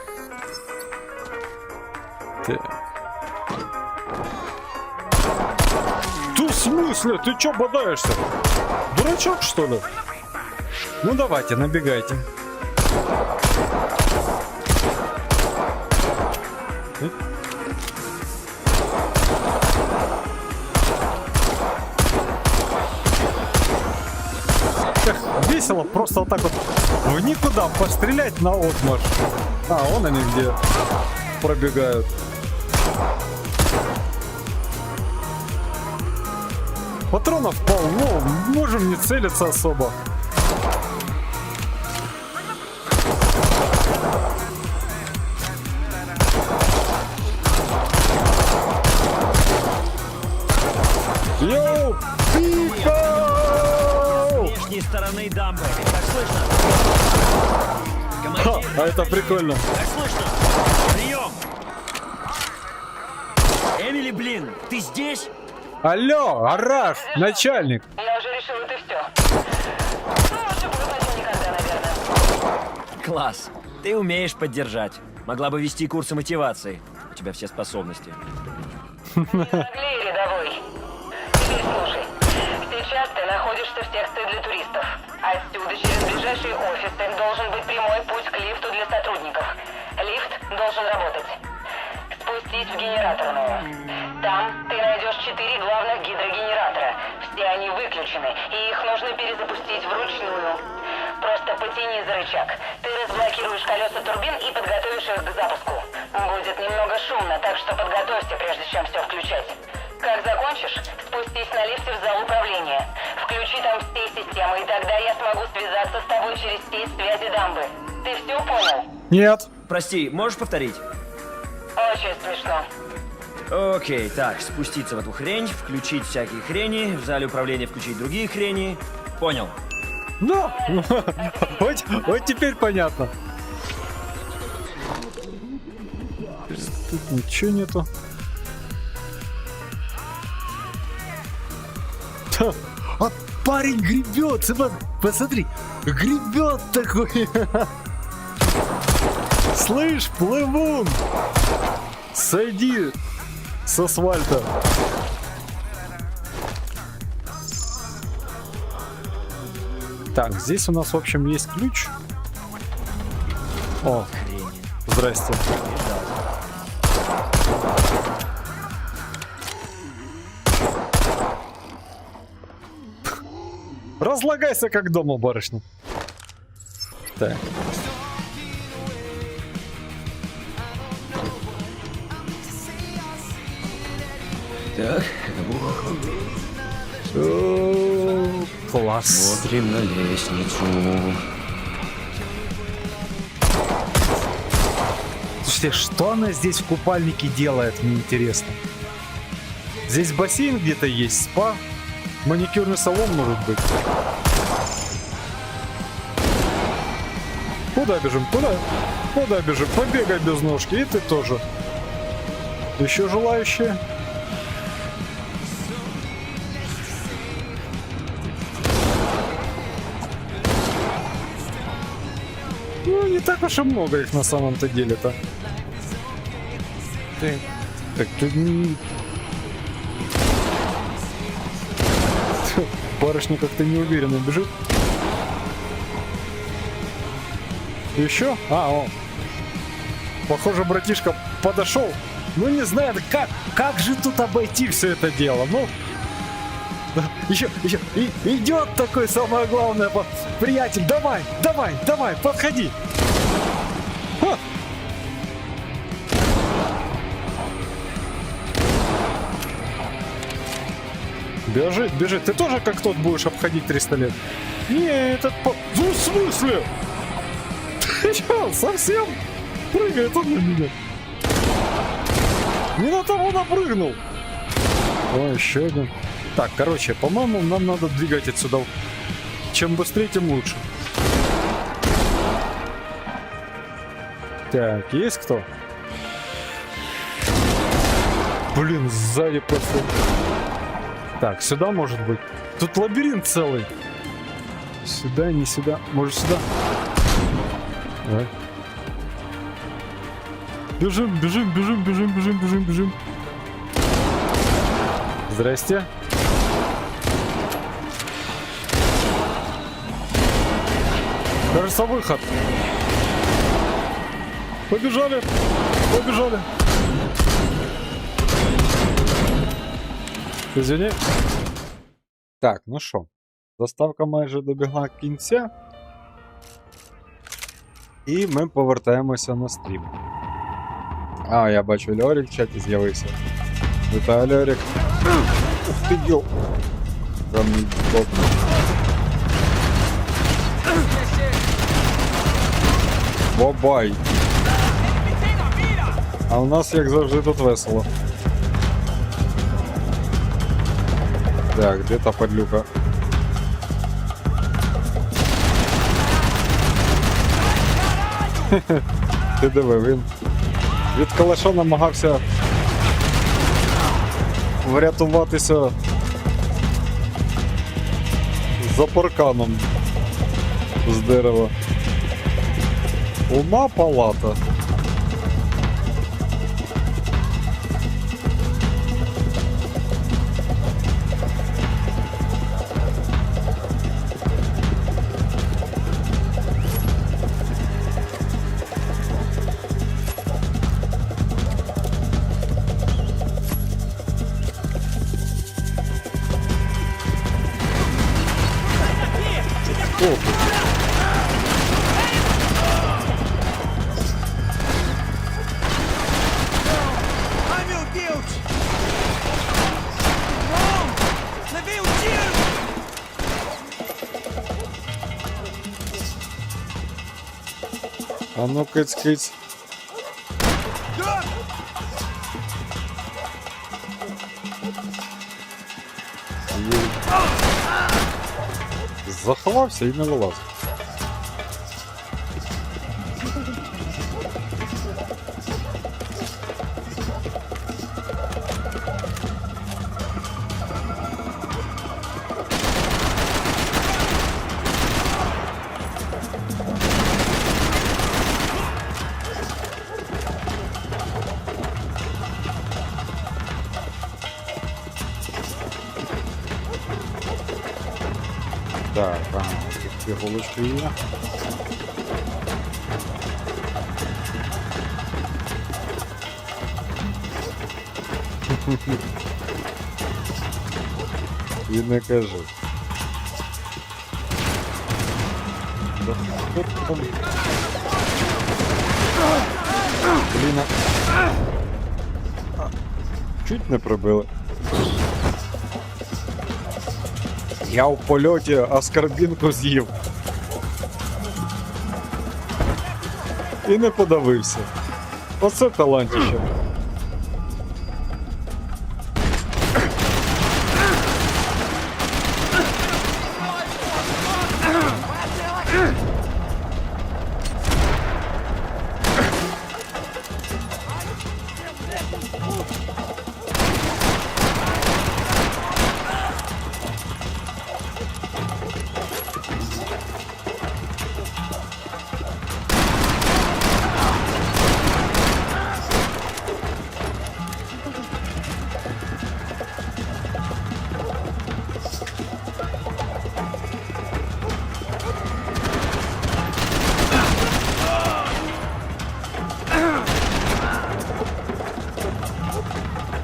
Так. Ты в смысле? Ты чё бодаешься? Дурачок, что ли? Ну давайте, набегайте. Весело просто вот так вот в никуда пострелять на отмашь. А, вон они где пробегают. Патронов полно, можем не целиться особо. Йоу, пипа! Внешней стороны дамбы. Как слышно? Ха, а это прикольно. Как слышно? Прием! Эмили, блин, ты здесь? Алло, Араш, начальник. Я уже решил, это все. Лучше буду платить никогда, наверное. Класс. Ты умеешь поддержать. Могла бы вести курсы мотивации. У тебя все способности. Могли, рядовой. Теперь слушай. Сейчас ты находишься в секции для туристов. Отсюда через ближайший офис должен быть прямой путь к лифту для сотрудников. Лифт должен работать. Спустись в генераторную. Там ты найдешь 4 главных гидрогенератора. Все они выключены, и их нужно перезапустить вручную. Просто потяни за рычаг. Ты разблокируешь колеса турбин и подготовишь их к запуску. Будет немного шумно, так что подготовься, прежде чем все включать. Как закончишь, спустись на лифте в зал управления. Включи там все системы, и тогда я смогу связаться с тобой через сеть связи дамбы. Ты все понял? Нет. Прости, можешь повторить? Очень смешно. Окей, так, спуститься в эту хрень, включить всякие хрени, в зале управления включить другие хрени. Понял. Ну, вот теперь понятно. Тут ничего нету. А парень гребет, посмотри, гребет такой. Слышь, плывун, сойди с асфальта. Так, здесь у нас, в общем, есть ключ. О, здрасте. Разлагайся, как дома, барышня. Так. Так, это О, класс. Смотрим на лестницу. Слушайте, что она здесь в купальнике делает, мне интересно. Здесь бассейн где-то есть, спа, маникюрный салон может быть. Куда бежим? Куда бежим? Побегай без ножки, и ты тоже. Еще желающие? Ну, не так уж и много их на самом-то деле-то. Так, тут... Барышня как-то неуверенно бежит. Еще? О. Похоже, братишка подошел. Ну, не знаю, как же тут обойти все это дело? Ну, еще, и идет такой, самое главное, приятель, давай, подходи. Ха. Бежит. Ты тоже как тот будешь обходить 300 лет? Не, этот Ну, в смысле? Ты что, совсем? Прыгает он на меня. Не на того напрыгнул. О, еще один. Так, короче, по-моему, нам надо двигать отсюда. Чем быстрее, тем лучше. Так, есть кто? Блин, сзади просто... Так, сюда может быть. Тут лабиринт целый. Сюда, не сюда. Может, сюда? Давай. Бежим. Здрасте. Кажется, выход. Побежали. Извини. Так, ну що, заставка майже добігла кінця. І ми повертаємося на стрім. А, я бачу, Льорик в чаті з'явився. Вітаю, Льорик. Ух ти, йо. Там не добре. Бабай. А у нас, як завжди, тут весело. Так, де та падлюка? Ти диви, він від калаша намагався врятуватися за парканом з дерева. Одна палата. А ну киць-киць. Заховався і не вилазив. Так, тут фіголочки є. І не кажи. Да хто там? Блін, чуть не прибили. Я в польоті аскарбінку з'їв. І не подавився. Оце талантіще.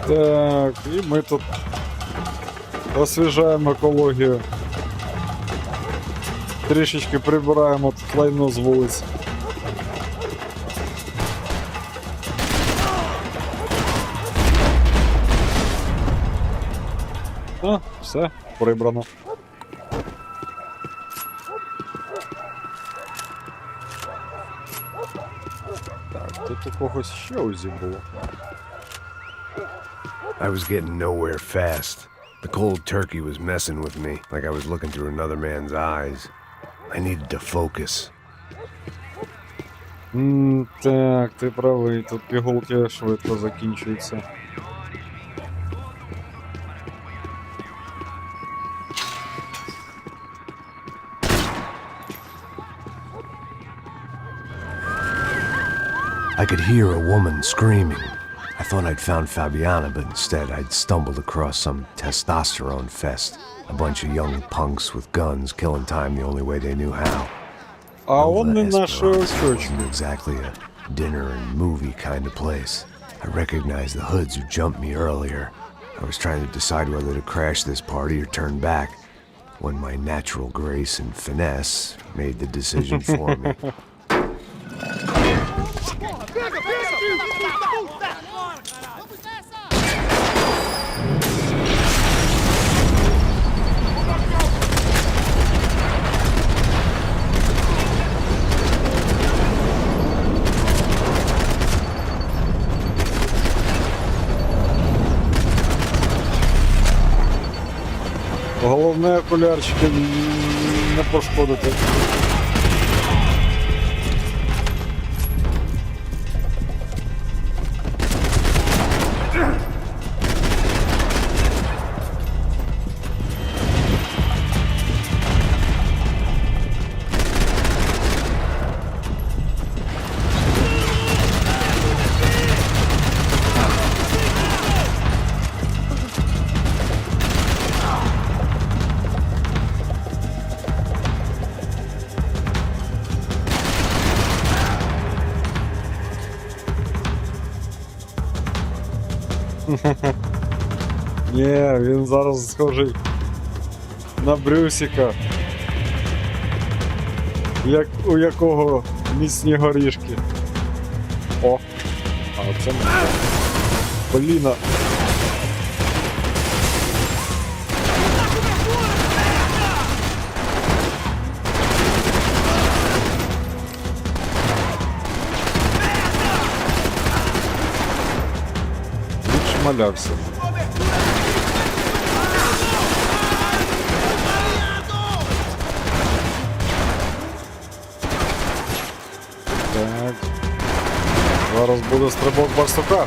Так, і ми тут освіжаємо екологію. Трішечки прибираємо тут лайно з вулиць. А, все, прибрано. Так, тут у когось ще УЗІ було. I was getting nowhere fast. The cold turkey was messing with me, like I was looking through another man's eyes. I needed to focus. Так, ти правий, тут пігулки швидко закінчуються. I could hear a woman screaming. I thought I'd found Fabiana, but instead I'd stumbled across some testosterone fest. A bunch of young punks with guns killing time the only way they knew how. А он не нашого It wasn't exactly a dinner and movie kind of place. I recognized the hoods who jumped me earlier. I was trying to decide whether to crash this party or turn back, when my natural grace and finesse made the decision for me. Головне окулярчики не пошкодити. Ні, він зараз схожий на Брюсіка. Як у якого міцні горішки. О! А це... Поліна. Відшмалявся. Так. Зараз буде стрибок барсука.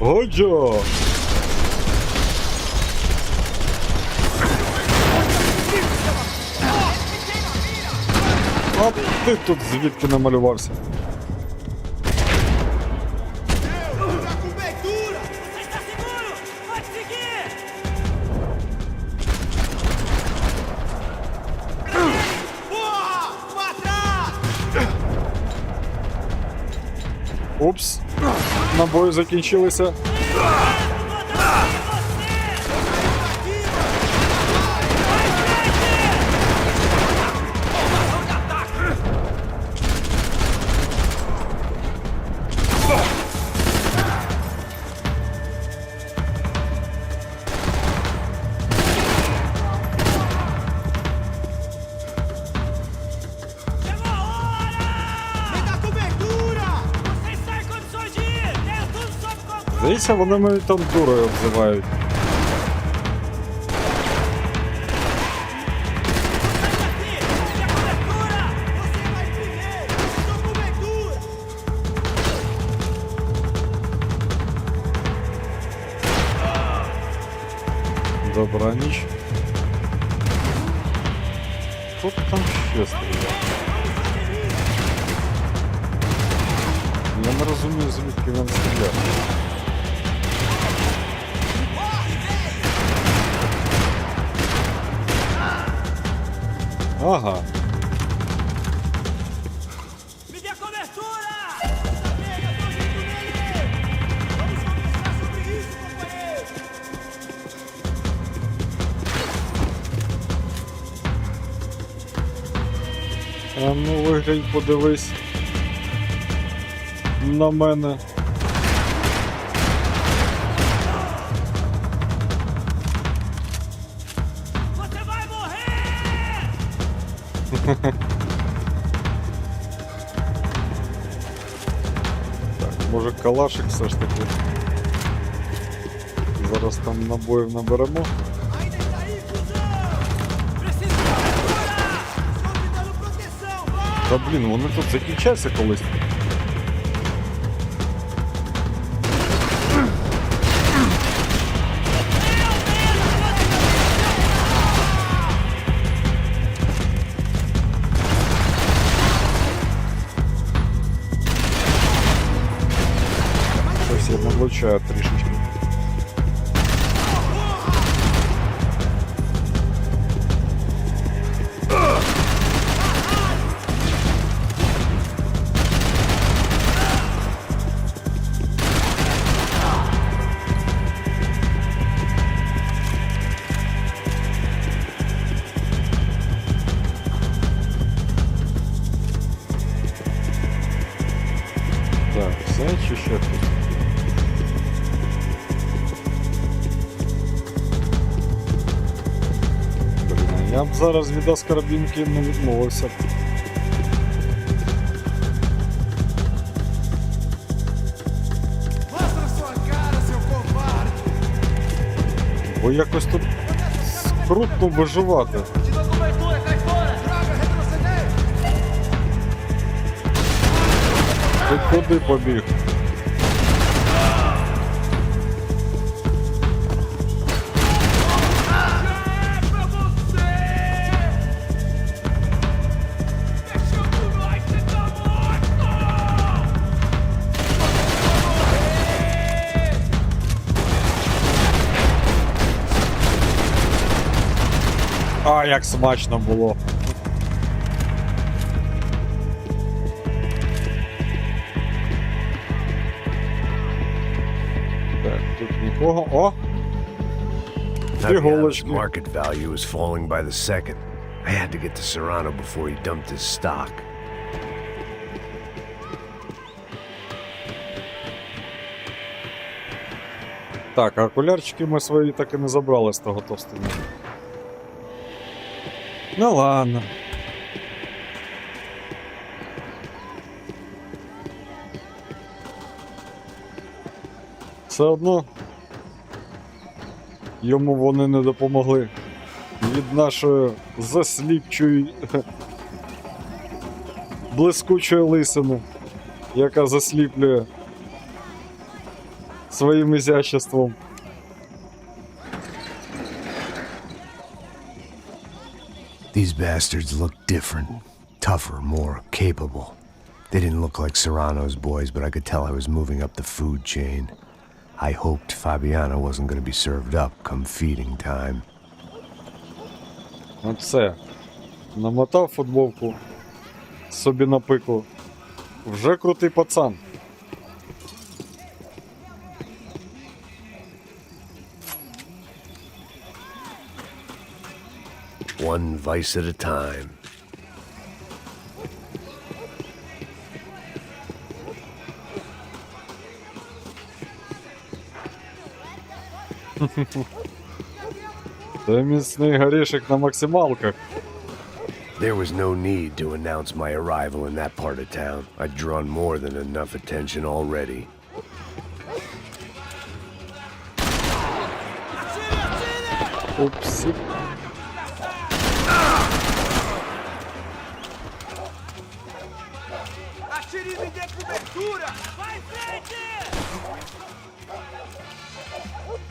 Годжо! А ти тут звідки намалювався? Упс, набої закінчилися. Здається, вони мене там дурою обзивають. Добраніч. Хто там ще стріляє? Я не розумію, звідки він стріляє. Ага. А ну виглянь, подивись на мене. Так, може калашик все ж таки. Зараз там набоїв наберемо. Та блін, вони тут закінчаться колись. Щось я не влучаю трішечки. Так, все чи ще тут? Блін, я б зараз від аскарбінки не відмовився. Бо якось тут скрутно виживати. Ти куди побіг? А, як смачно було. Тут нікого. О! Fabiano's market value is falling by the second. I had to get to Serrano before he dumped his stock. Так, а окулярчики ми свої так і не забрали з того товстого. Ну ладно. Все одно йому вони не допомогли від нашої засліпчої блискучої лисини, яка засліплює своїм ізяществом. These bastards looked different, tougher, more capable. They didn't look like Serrano's boys, but I could tell I was moving up the food chain. I hoped Fabiano wasn't going to be served up come feeding time. Оце. Намотав футболку собі на пику. Вже крутий пацан. One vice at a time. Це міцний горішок на максималках. There was no need to announce my arrival in that part of town. I'd drawn more than enough attention already. Упсі.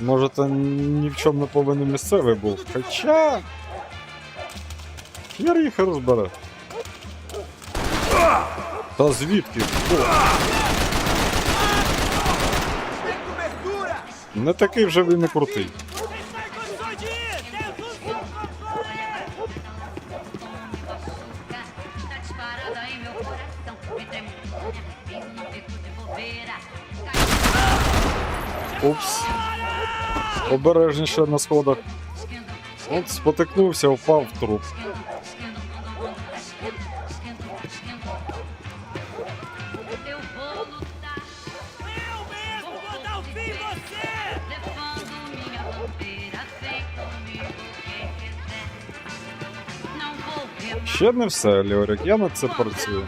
Може, це ні в чому не повинен місцевий був. Хоча... Хер їх розбере. Та звідки? Не такий вже він і крутий. Упс. Обережніше на сходах. От спотикнувся, впав в труп. Ще не все, Ліорик, я над це працюю.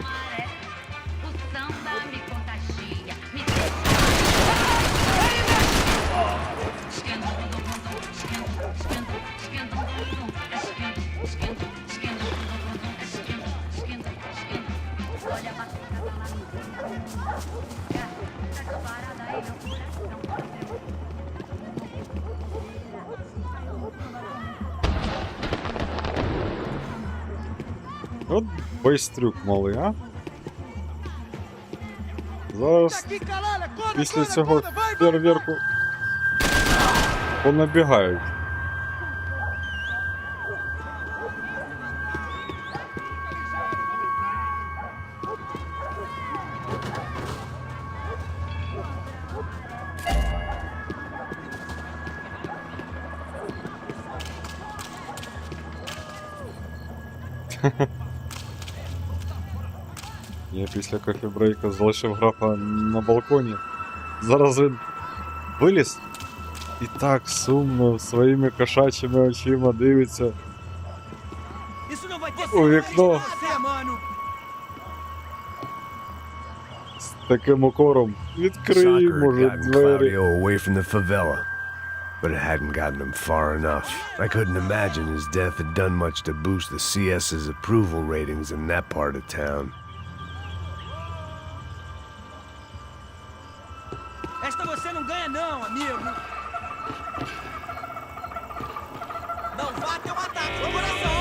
От байстрюк малий, а? Зараз після цього фейерверку понабігають. Я після кофі-брейка залишив графа на балконі. Зараз він виліз і так сумно своїми кошачими очима дивиться у вікно з таким укором. Відкрий, може, двері. But it hadn't gotten him far enough. I couldn't imagine his death had done much to boost the CS's approval ratings in that part of town. Esta você não ganha não, amigo. Não vá ter um ataque no coração.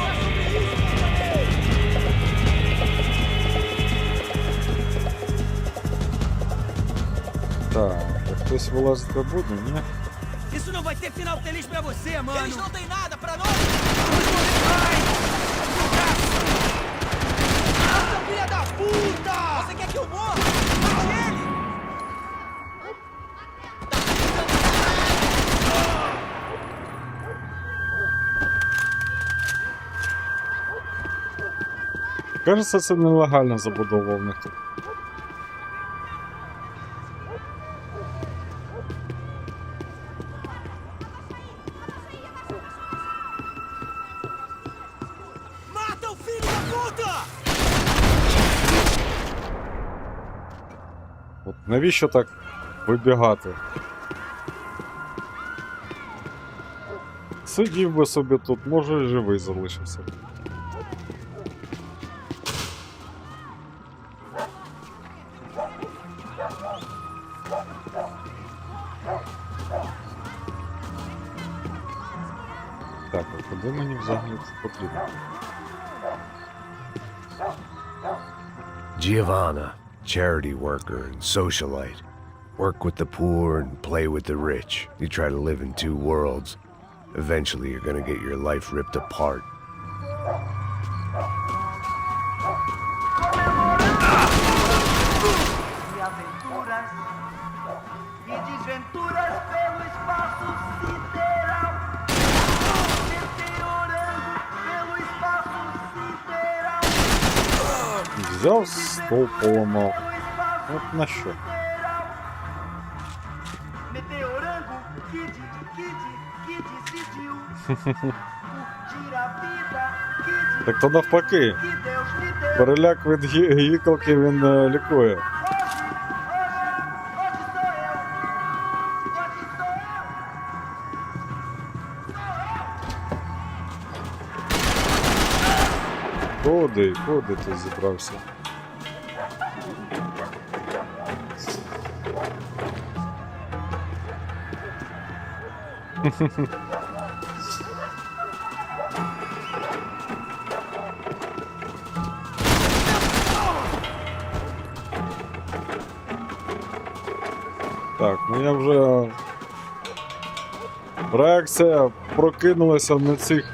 Так, а хтось вилазити буде, ні? Isso não vai ter final feliz pra você, mano. Eles não têm nada pra nós. Nossa, filha da puta! Você quer que eu morra? Mate ele! Кажеться, це нелегальна забудова в них тут. Mata o filho da puta! От навіщо так вибігати? Сидів би собі тут, може і живий залишився. Так, а куди мені взагалі це потрібно? Giovanna, charity worker and socialite. Work with the poor and play with the rich. You try to live in two worlds. Eventually, you're gonna get your life ripped apart. E aventuras e desventuras pelo espaço sideral. Meteorando pelo espaço sideral. Взяв стол, поламав. От на що? Meteorango, kid decidiu curtir a vida. Kid, Так то навпаки. que Deus lhe deu. Переляк від гікалки він лікує. Куди ти зібрався? Так, ну я вже... Реакція прокинулася на цих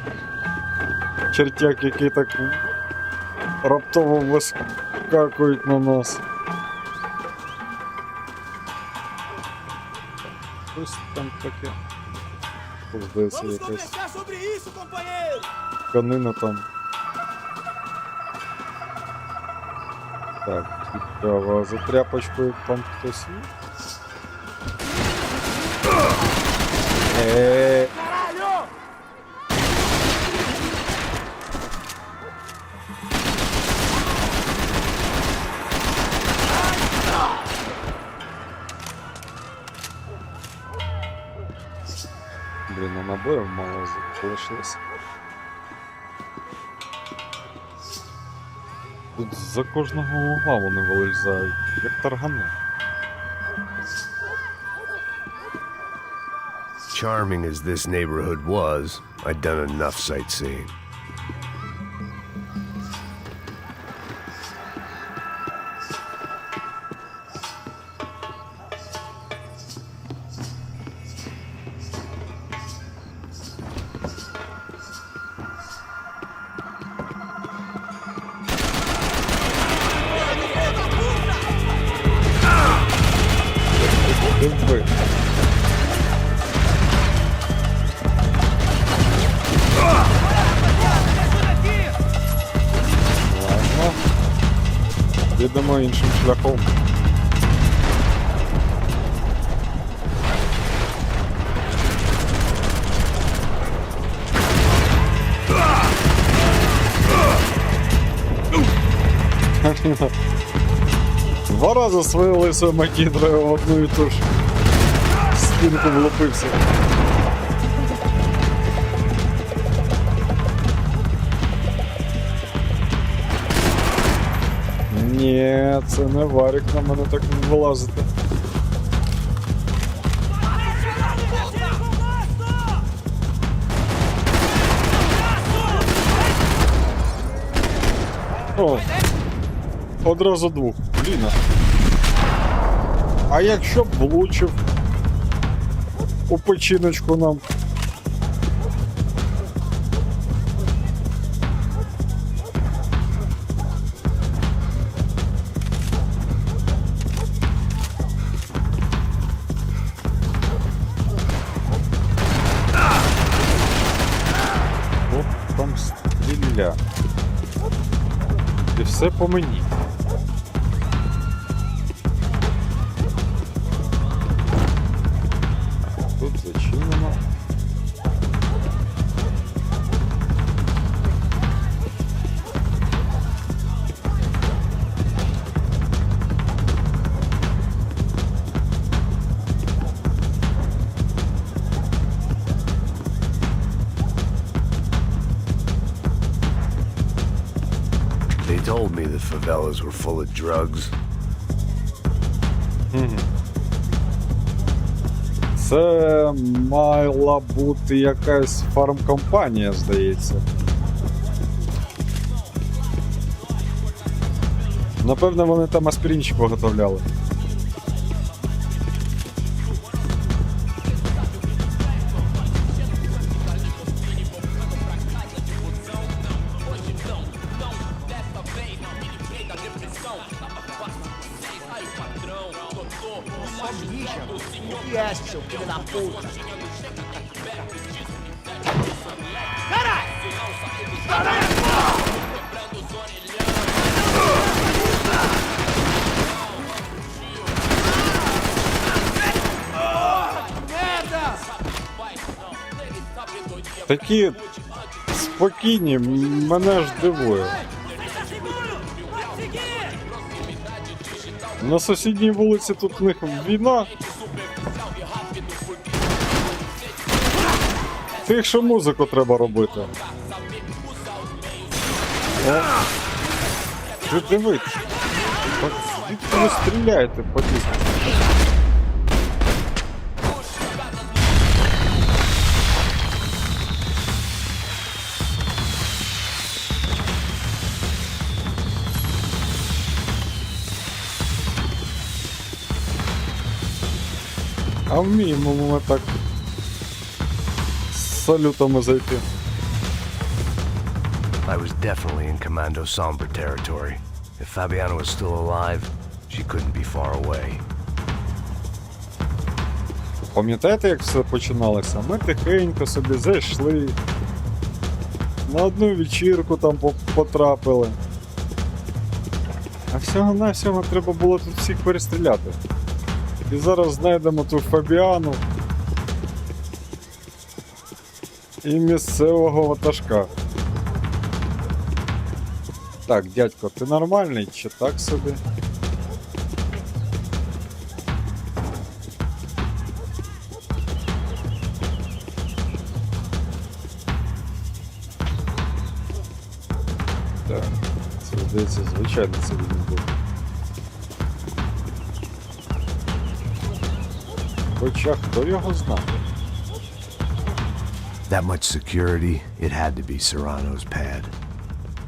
чертяк, які так раптово вискакують на нас. Щось там таке. Здається, Vamos якась conversar sobre isso, companheiro! тканина там. Так, цікаво, за тряпочкою там хтось є? Caralho! Блін, а набоїв мало залишилось. Тут за кожного угла вони вилізають, як таргани. Charming as this neighborhood was, I'd done enough sightseeing. Диви. Ладно. Підемо іншим шляхом. Два рази своєю лисою макітрою в одну і ту ж стінку влупився. Ні, це не варік, на мене так не вилазити. О, одразу двох. Блін. А якщо б влучив у печіночку нам? От там стріля. І Все по мені. Тут зачинено. They told me the favelas were full of drugs. Це мала бути якась фармкомпанія, здається. Напевно, вони там аспіринчик виготовляли. O que é, seu filho da puta? Такі спокійні, мене ж дивує. На сусідній вулиці тут в них війна. Тихше музику треба робити. О, ти дивись. Звідки ви стріляєте по тіску? А вміємо ми так з салютами зайти. I was definitely in Commando Sombra territory. If Fabiana was still alive, she couldn't be far away. Пам'ятаєте, як все починалося? Ми тихенько собі зайшли. На одну вечірку там потрапили. А всього-навсього треба було тут всіх перестріляти. І зараз знайдемо ту Фабіану і місцевого ватажка. Так, дядько, ти нормальний чи так собі? Так, це, здається, звичайно це він був. Хоча хто його знає? That much security, it had to be Serrano's pad.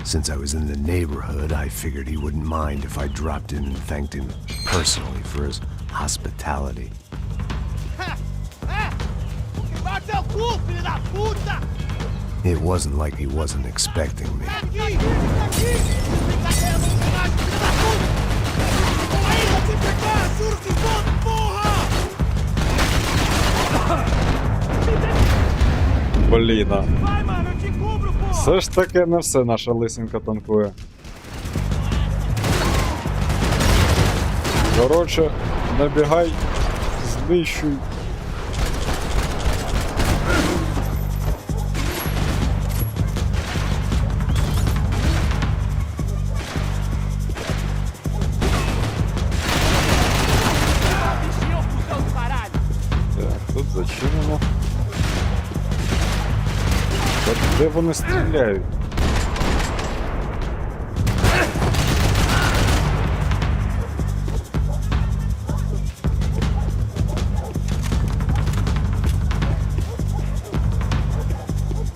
Since I was in the neighborhood, I figured he wouldn't mind if I dropped in and thanked him personally for his hospitality. Bate o cu, filho da puta! It wasn't like he wasn't expecting me. Бліна. Все ж таки не все наша лисенька танкує. Коротше, набігай, знищуй. Так, тут зачинено. Так де вони стріляють?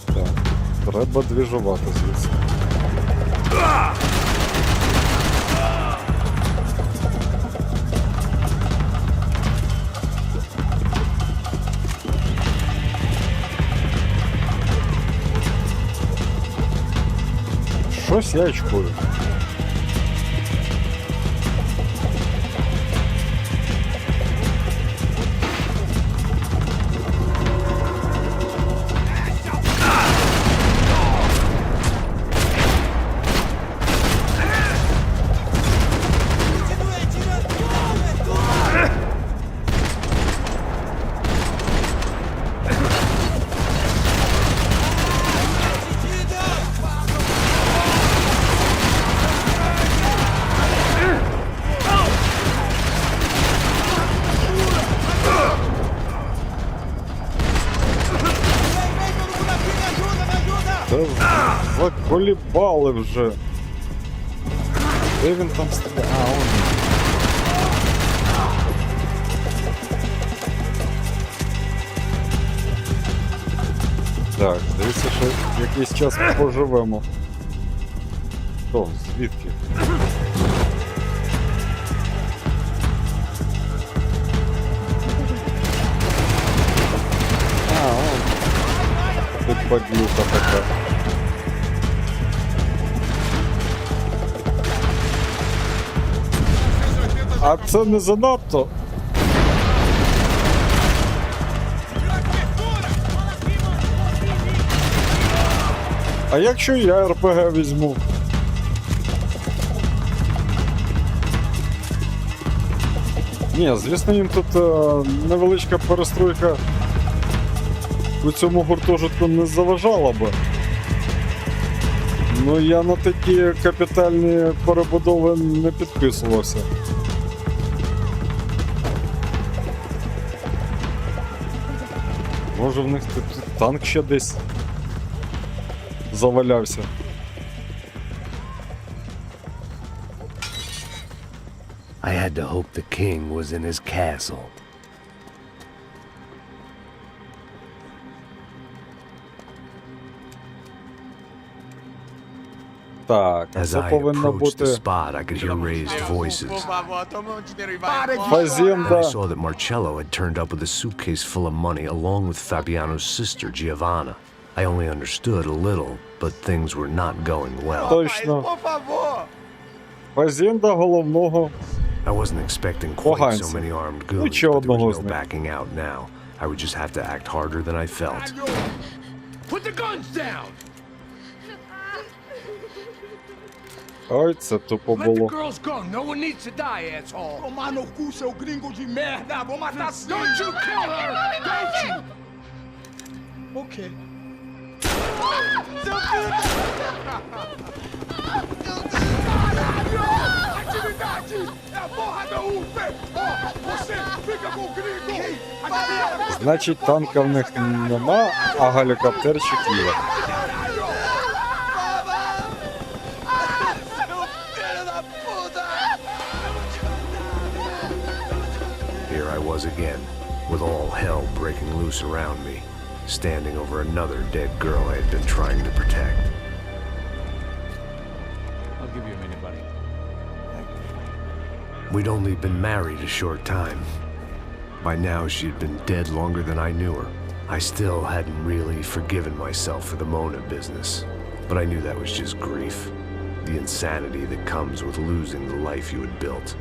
Так, треба двіжувати звідси. Щось я очкую. Та заколібали вже. Де він там стріляє? А, он. Так, здається, що якийсь час поживемо. О, звідки? А, он. Тут подлюка така. А це не занадто? А якщо я РПГ візьму? Ні, звісно, їм тут невеличка перестройка у цьому гуртожитку не заважала би. Ну я на такі капітальні перебудови не підписувався. Може в них тут танк ще десь завалявся. I had to hope the king was in his castle. Так, As це I повинно approached the бути spot, I could hear raised voices. Фазенда. I saw that Marcello had turned up with a suitcase full of money along with Fabiano's sister, Giovanna. I only understood a little, but things were not going well. Точно. Фазенда головного. I wasn't expecting quite so many armed goons, but there was no backing out now. I would just have to act harder than I felt. Put the guns down! Ой, це тупо Let the було. girls go. No one needs to die, asshole. Tomar no cu, seu gringo de merda. Vou matar sim. Don't you kill her! Don't you? Okay. Seu filho da... Atividade! É a porra da UP! Ó, você fica com o gringo! Значить, танка в них нема, а гелікоптерчик є. Here I was again, with all hell breaking loose around me, standing over another dead girl I had been trying to protect. I'll give you a minute, buddy. We'd only been married a short time. By now, she had been dead longer than I knew her. I still hadn't really forgiven myself for the Mona business, but I knew that was just grief. The insanity that comes with losing the life you had built.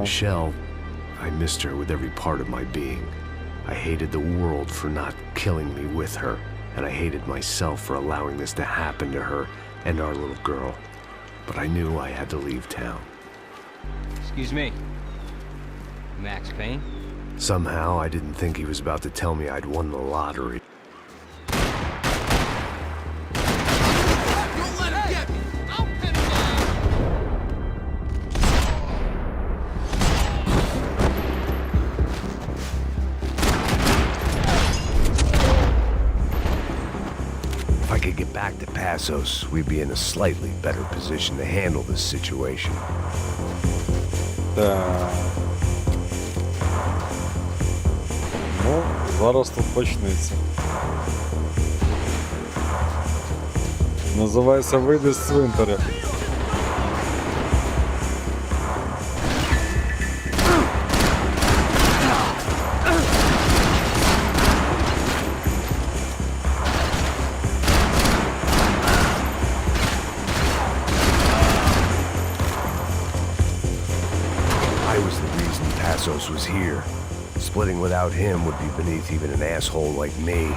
Michelle, I missed her with every part of my being. I hated the world for not killing me with her, and I hated myself for allowing this to happen to her and our little girl. But I knew I had to leave town. Excuse me. Max Payne? Somehow, I didn't think he was about to tell me I'd won the lottery. If I could get back to Passos, we'd be in a slightly better position to handle this situation. Так. Ну, зараз тут почнеться. Називається «Вийди з цвинтаря». I was the reason Passos was here. Splitting without him would be beneath even an asshole like me.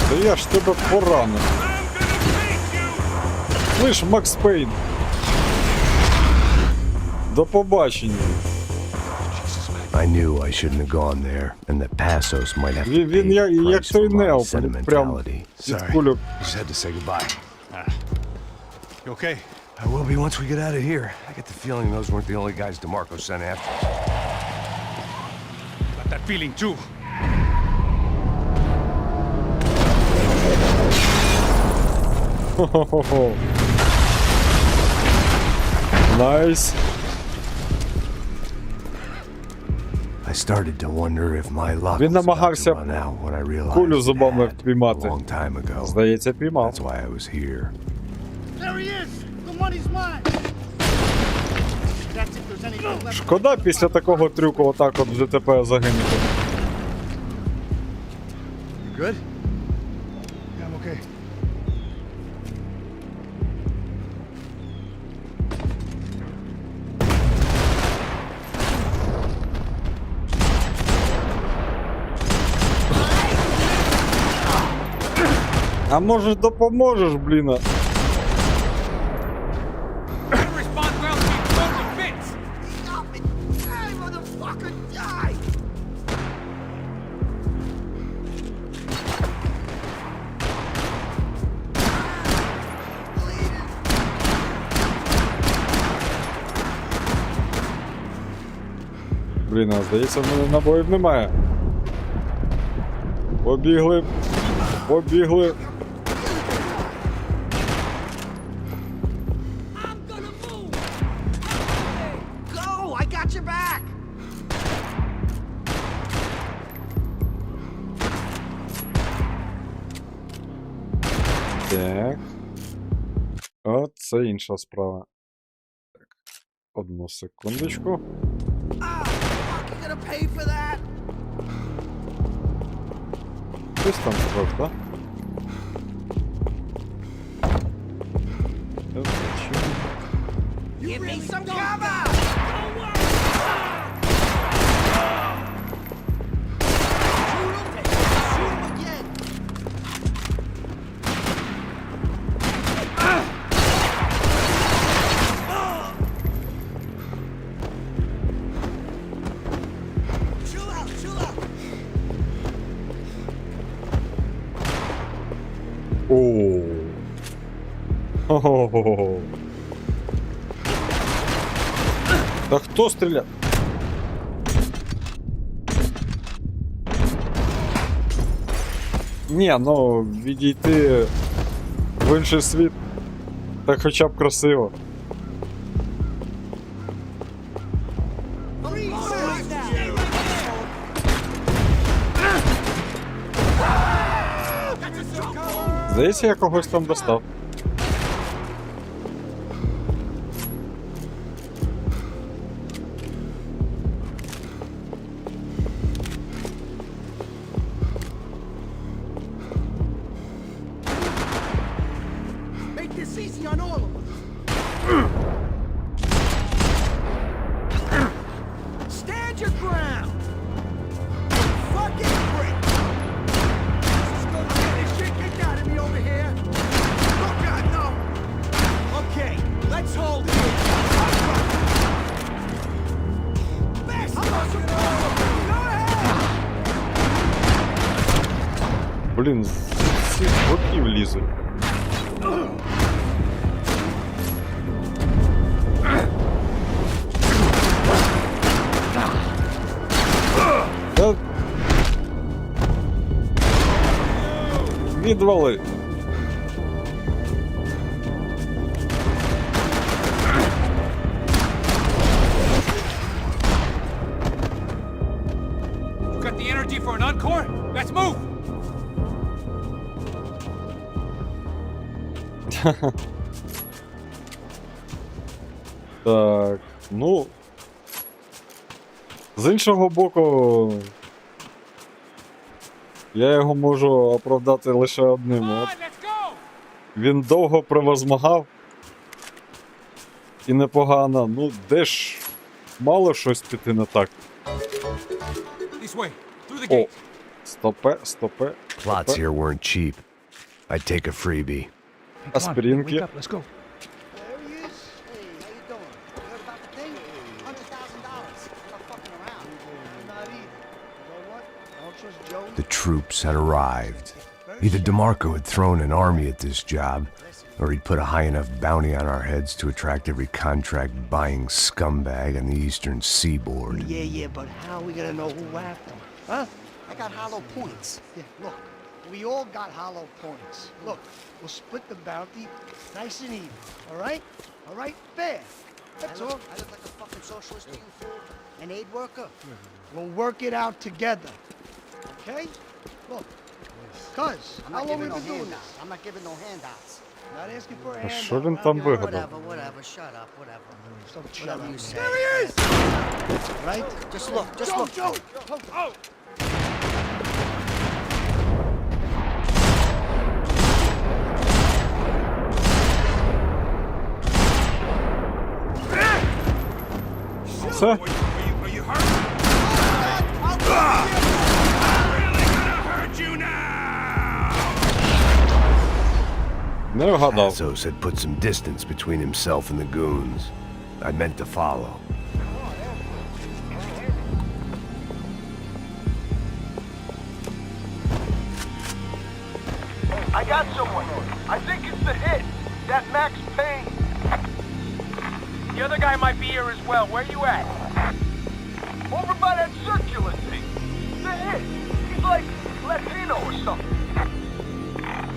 Та я ж тебе поранив. Слиш, Макс Пейн. До побачення. Jesus, man. I knew I shouldn't have gone there, and that Passos might have to pay Він the як price той for my Нел, прям sentimentality. від кульок. I just had to say goodbye. You okay? I will be once we get out of here. I get the feeling those weren't the only guys DeMarco sent after us. Got that feeling too. Хо-хо-хо. Найс. I started to wonder if my luck Він was about to намагався run out when I realized кулю it зубами had впіймати. a long time ago. Здається, піймав. That's why I was here. There he is! The money's mine! That's if there's any gold left. Шкода після такого трюку отак от в ДТП загинути. You good? Yeah, I'm okay. А може допоможеш, бліна? Respond well to be thrown to bits. Stop it! Die, motherfucker! Die! Блін, а здається, в мене набоїв немає. Побігли. Побігли. Go! I got your back! Так. От це інша справа. Так. Одну секундочку. You gonna pay for that? Десь там трохи, так? Give me some cover! Shoot him again! Chill out, chill out! О. Хо-хо-хо. Та хто стріляє? Ні, ну відійти в інший світ, так хоча б красиво. Здається, я когось там достав. Make this easy on all of us! Stand your ground! Fucking break! This is gonna get this shit kicked out of me over here! Oh God, no! Okay, let's hold it! Best! I'm not supposed to! Go ahead! Блін, з цих боків лізуть. Та... Відвали. You got the energy for an encore? Let's move! Так, ну. З іншого боку, я його можу оправдати лише одним. От. Він довго превозмагав. І непогано. Ну, де ж мало щось піти не так. This way, through the О, gate. стопе, стопе. Plots стопе. here weren't cheap. I'd take a freebie. Аспіринки. Wake up, let's go. There he is. Hey, how you doing? Heard about the thing? $100,000. I'm not fucking around. trust Joe? The troops had arrived. Either DeMarco had thrown an army at this job, or he'd put a high enough bounty on our heads to attract every contract-buying scumbag on the eastern seaboard. Yeah, but how are we gonna know who whacked him? Huh? I got hollow points. Yeah, look, we all got hollow points. Look, we'll split the bounty nice and even, all right? All right? Fair. That's all. I look like a fucking socialist to you, fool? An aid worker? We'll work it out together, okay? Look, cuz, I'm how not long we giving no been doing handouts. this? I'm not giving no handouts. Not asking for a А handout. що він там вигадав? Whatever, shut up, whatever. Don't shut Whatever up. you say. There he is! Right? Just look, just Joe, look. Joe! Oh! Це? Are you hurt? I'm really gonna hurt you now! Не вгадав. Passos had put some distance between himself and the goons. I meant to follow. I got someone. I think it's the hit. That Max Payne. The other guy might be here as well. Where you at? Over by that circular thing. The hit. He's like Latino or something.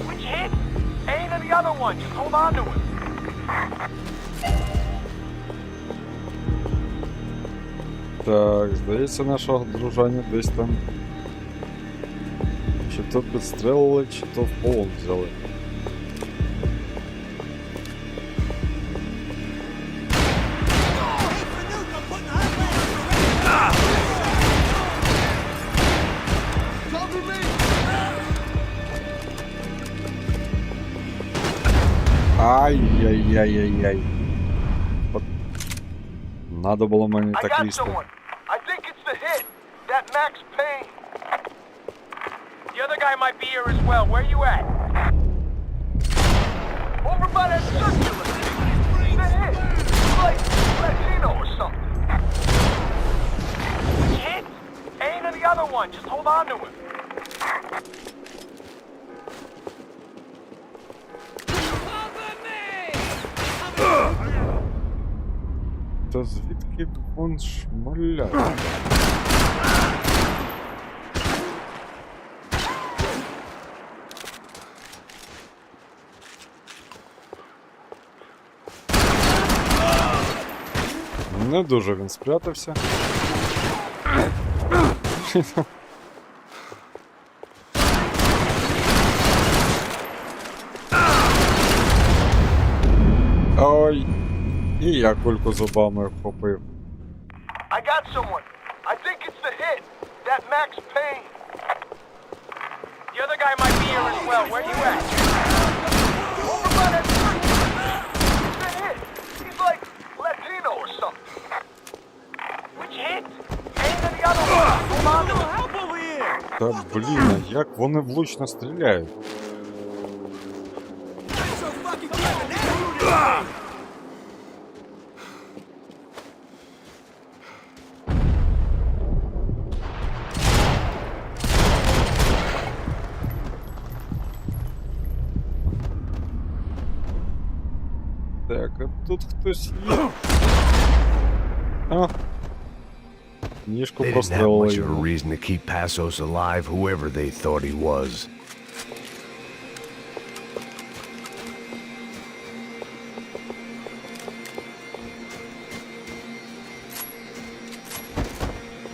Which hit? Ain't the other one. Just hold on to him. Так, здається, нашого дружання десь там. Чи то підстрелили, чи то в полон взяли. Ай-яй-яй-яй-яй. От. Надо було мені I так got лізти. someone. I think it's the hit. That Max Payne. The other guy might be here as well. Where you at? Over by that circular thing. The hit. He's like Latino or something. Which hit? Ain't the other one. Just hold on to him. Та звідки він шмаляє? Не дуже він спрятався. Ой, і я кульку зубами вхопив. I got someone. I think it's the hit. That Max Payne. The other guy might be here as well. Where you at? Over by that circle. The hit. He's like Latino or something. Which hit? Ain't the other one. Hold on to him. Help over here. Та блін, а як вони влучно стріляють? Так, а тут хтось є. А. Ніжку They didn't have прострелили much of a йому. reason to keep Passos alive, whoever they thought he was.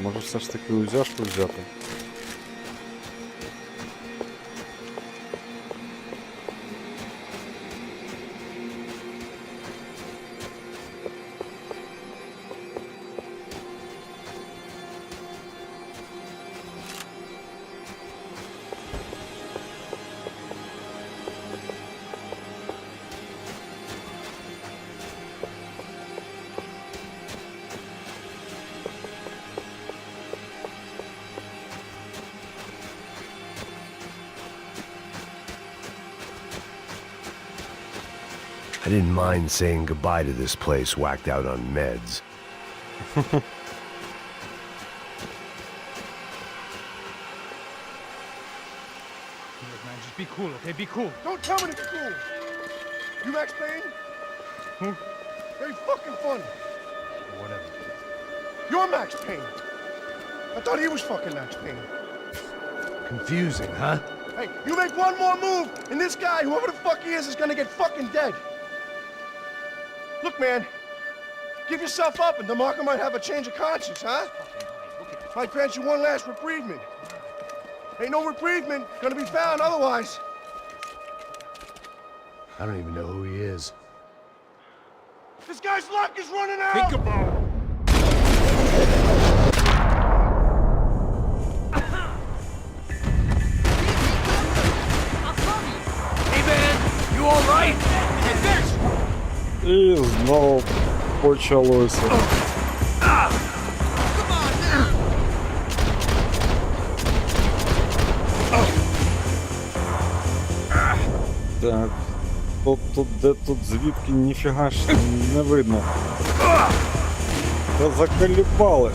Може все ж таки узяшку взяти? I didn't mind saying goodbye to this place whacked out on meds. be cool, okay? Be cool. Don't tell me to be cool. You Max Payne? Who? Very fucking funny. Whatever. You're Max Payne. I thought he was fucking Max Payne. Confusing, huh? Hey, you make one more move, and this guy, whoever the fuck he is gonna get fucking dead. Look, man, give yourself up, and DeMarco might have a change of conscience, huh? Might grant you one last reprievement. Ain't no reprievement gonna be found otherwise. I don't even know who he is. This guy's luck is running out! Think about it. Hey man, you alright? Get this! І знову почалося. Так. Тут, де тут, звідки, ніфіга ж не видно. Та заколебали.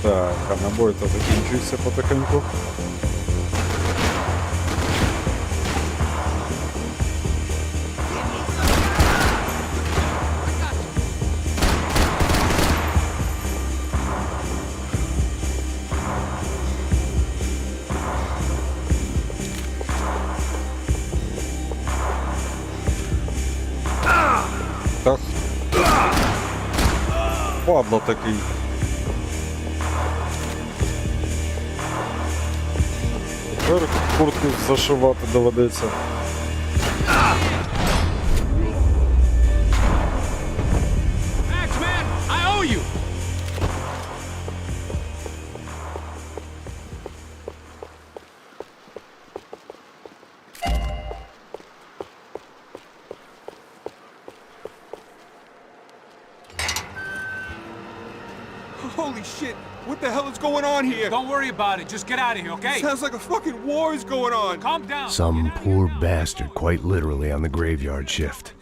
Так, а набой-то закінчується потихеньку. Так. Падла такий. Тепер куртку зашивати доведеться. Max, man, I owe you! Holy shit! What the hell is going on here? Don't worry about it. Just get out of here, okay? Sounds like a fucking war is going on. Calm down. Some poor bastard, quite literally, on the graveyard shift.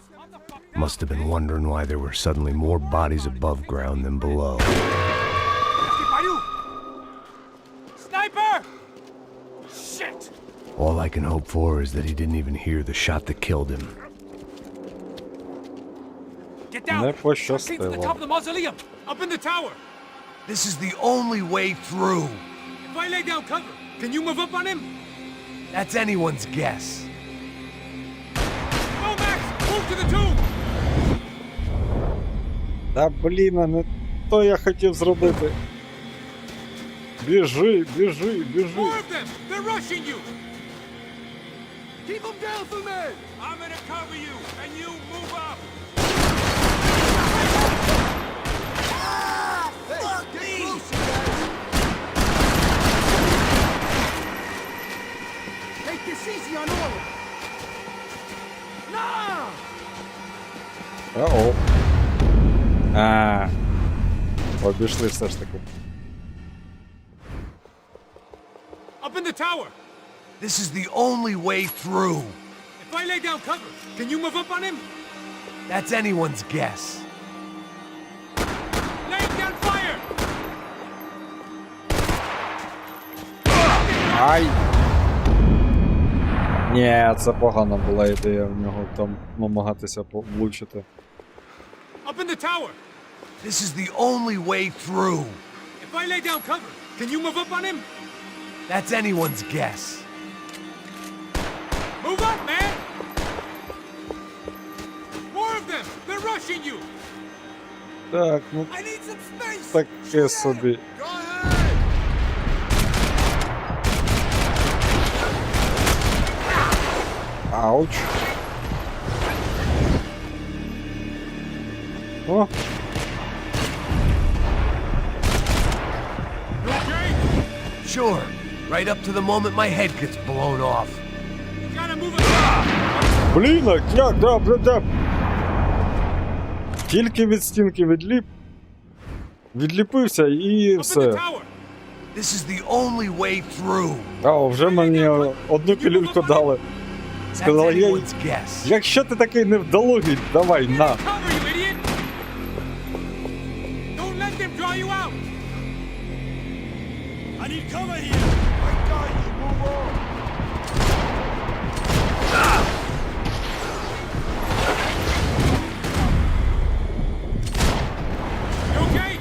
Must have been wondering why there were suddenly more bodies above ground than below. Sniper! Shit! All I can hope for is that he didn't even hear the shot that killed him. Get down! Не Came to the пощастило. top of the mausoleum! Up in the tower! This is the only way through. If I lay down cover, can you move up on him? That's anyone's guess. Go, Max! Move to the tomb! Та блін, а не то я хотів зробити. Біжи, біжи, біжи. More of them! They're rushing you! Keep them down for me! I'm gonna cover you, and you move up! Take this easy on all of them. Nah! О-о. А. Обійшли все ж таки. Up in the tower! This is the only way through. If I lay down cover, can you move up on him? That's anyone's guess. Laying down fire! Ай! Ні, це погана була ідея в нього там намагатися влучити. Up in the tower! This is the only way through. If I lay down cover, can you move up on him? That's anyone's guess. Move up, man! More of them! They're rushing you! Так, ну I need some space! таке собі. Ауч. О! Sure. Right up to the moment my head gets blown off. Gotta move it! Блін, як, да. Тільки від стінки відліпився і Up in the все. tower! This is the only way through. А, вже мені одну пілюльку дали. Сказали, That's anyone's guess. якщо ти такий невдалугий, давай, на. Cover, you idiot! Don't let them draw you out! I need cover here! I got you. Move on. You okay?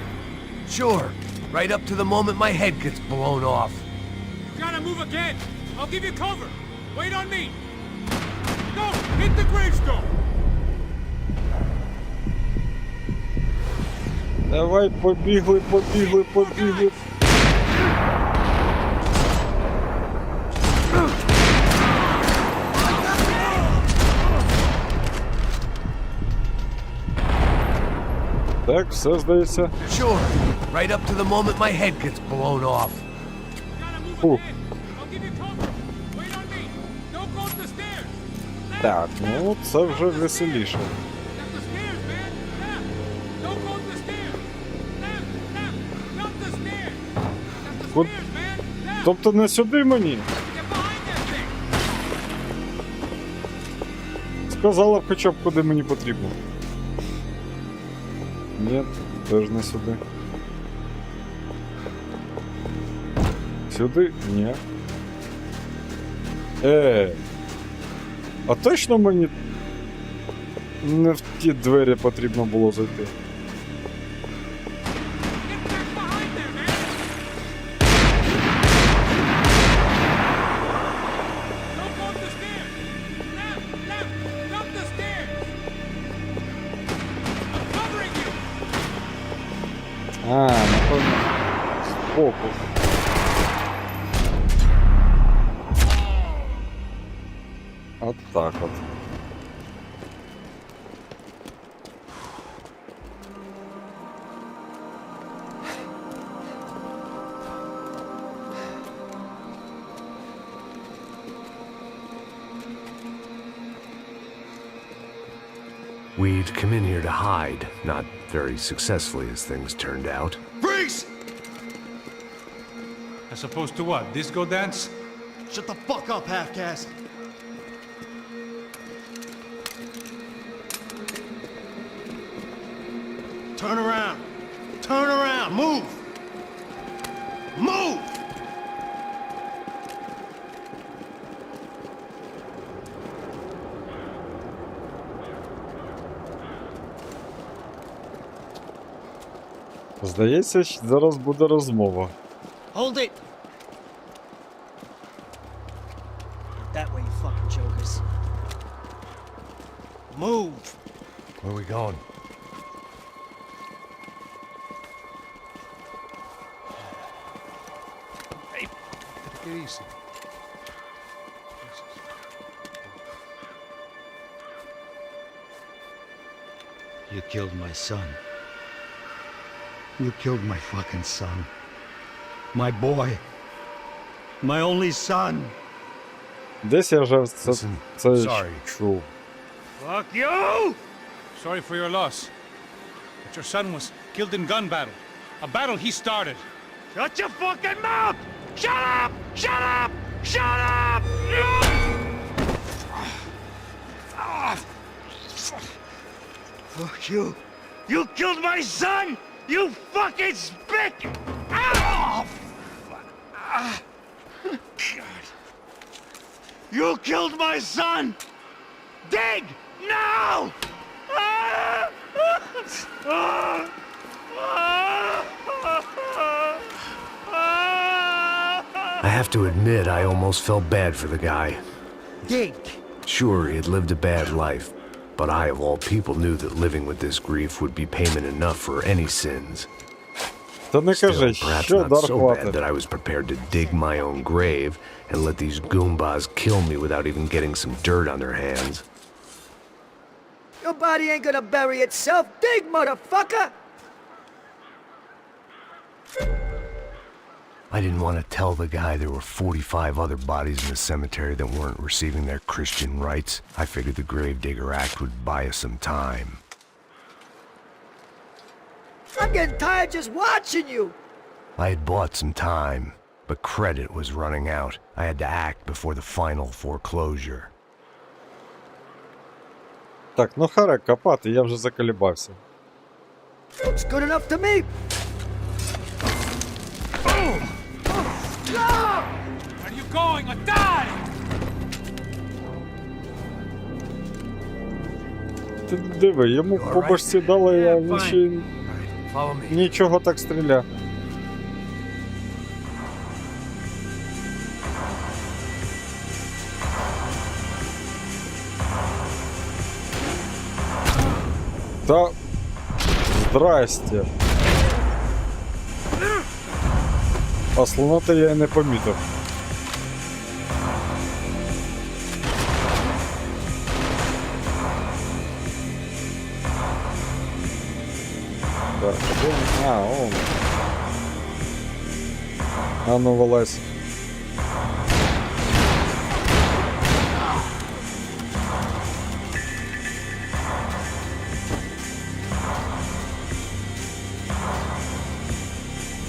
Sure. Right up to the moment my head gets blown off. You gotta move again. I'll give you cover. Wait on me. Go! Hit the gravestone! Давай, побігли, побігли, побігли. Так, все здається. Sure. Right up to the moment my head gets blown off. Фух. I'll give you cover. Wait on me. Don't go up the stairs. Так, ну це вже веселіше. That's the stairs, man. Left. Don't go up the stairs. Left, left. Not the stairs. That's the Куд- stairs, man. Left. Тобто не сюди мені? Get behind that thing. Сказала б хоча б куди мені потрібно. Ні, теж не сюди. Сюди? Ні. А точно мені не в ті двері потрібно було зайти? Don't go up the stairs. Left, left. Not the stairs. I'm covering you. А, напевно, збоку. От так от. We'd come in here to hide, not very successfully as things turned out. Freeze! As opposed to what? Disco dance? Shut the fuck up, half-caste. Turn around. Turn around. Move. Move! Здається, зараз буде розмова. Hold it! That way, you fucking jokers. Move! Where are we going? Hey, take it easy. You killed my son. You killed my fucking son. My boy. My only son. Десь я вже це sorry. чув. Fuck you! Sorry for your loss. But your son was killed in gun battle. A battle he started. Shut your fucking mouth! Shut up! Shut up! Shut up! Fuck you. You killed my son! You fucking spick! Ah! God. You killed my son! Dig! Now! I have to admit, I almost felt bad for the guy. Dig! Sure, he had lived a bad life, but I, of all people, knew that living with this grief would be payment enough for any sins. Та не Still, кажи, perhaps що not дар so bad хватить. that I was prepared to dig my own grave and let these goombas kill me without even getting some dirt on their hands. Your body ain't gonna bury itself. Dig, motherfucker! I didn't want to tell the guy there were 45 other bodies in the cemetery that weren't receiving their Christian rites. I figured the Gravedigger Act would buy us some time. I'm getting tired just watching you. I had bought some time, but credit was running out. I had to act before the final foreclosure. Так, ну харе копати, я вже заколебався. Looks good enough to me. Where are you going? Or die! Ти диви, йому по башці дали, а він ще й нічого так стріля. Та... Здрасте. А слона-то я і не помітив. Так, де він? А, он. А ну, вилазь.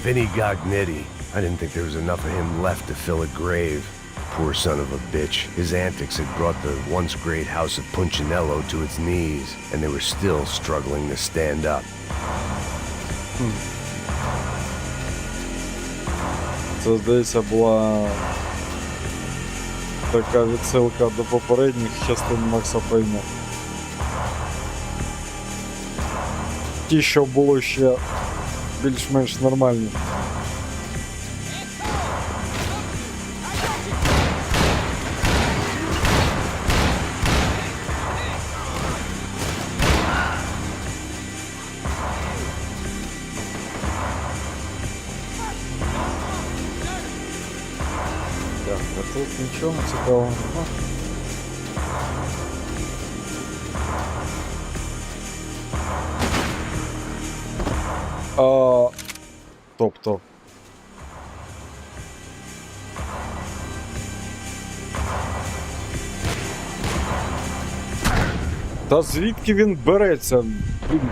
Vinny Gognitti. I didn't think there was enough of him left to fill a grave. Poor son of a bitch. His antics had brought the once great house of Punchinello to its knees, and they were still struggling to stand up. Це, здається, була така відсилка до попередніх частин Макса Пейна. Ті, що було ще більш-менш нормальні. Так, а тут нічого цікавого нема. Тобто. Та звідки він береться? Блін.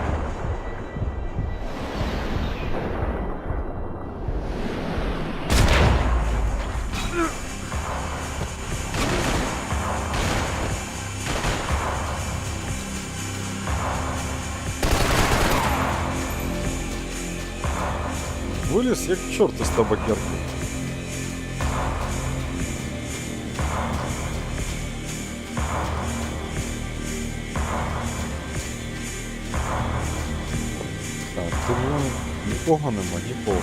Виліз як чорт із табакерки. Так, тут нікого нема, нікого.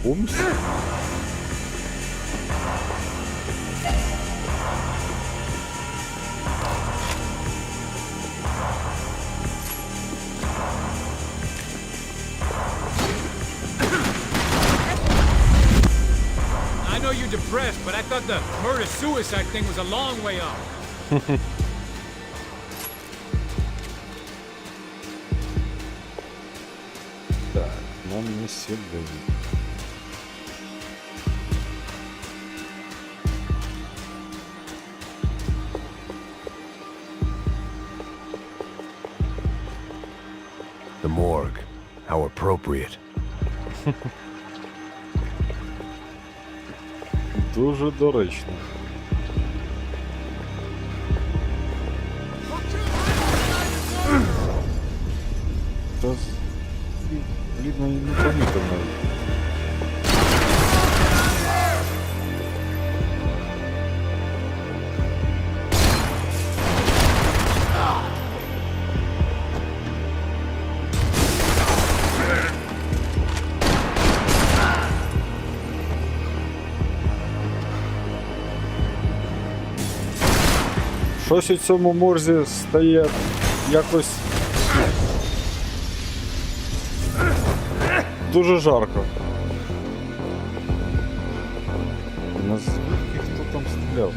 Умс? I know you're depressed, but I thought the murder-suicide thing was a long way off. Так, нам не сюди. The morgue. How appropriate. Дуже доречно. Та блідно і не помітив навіть. Щось у цьому морзі стає якось дуже жарко. Назвідки хто там стріляв?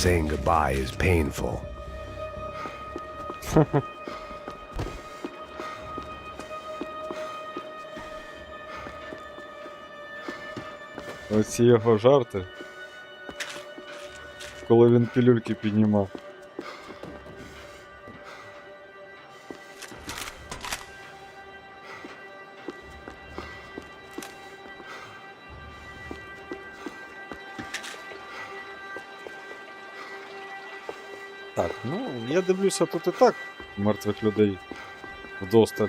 saying goodbye is painful. Оці його жарти. Коли він пілюльки піднімав. Так, ну, я дивлюся, тут і так мертвих людей вдосталь.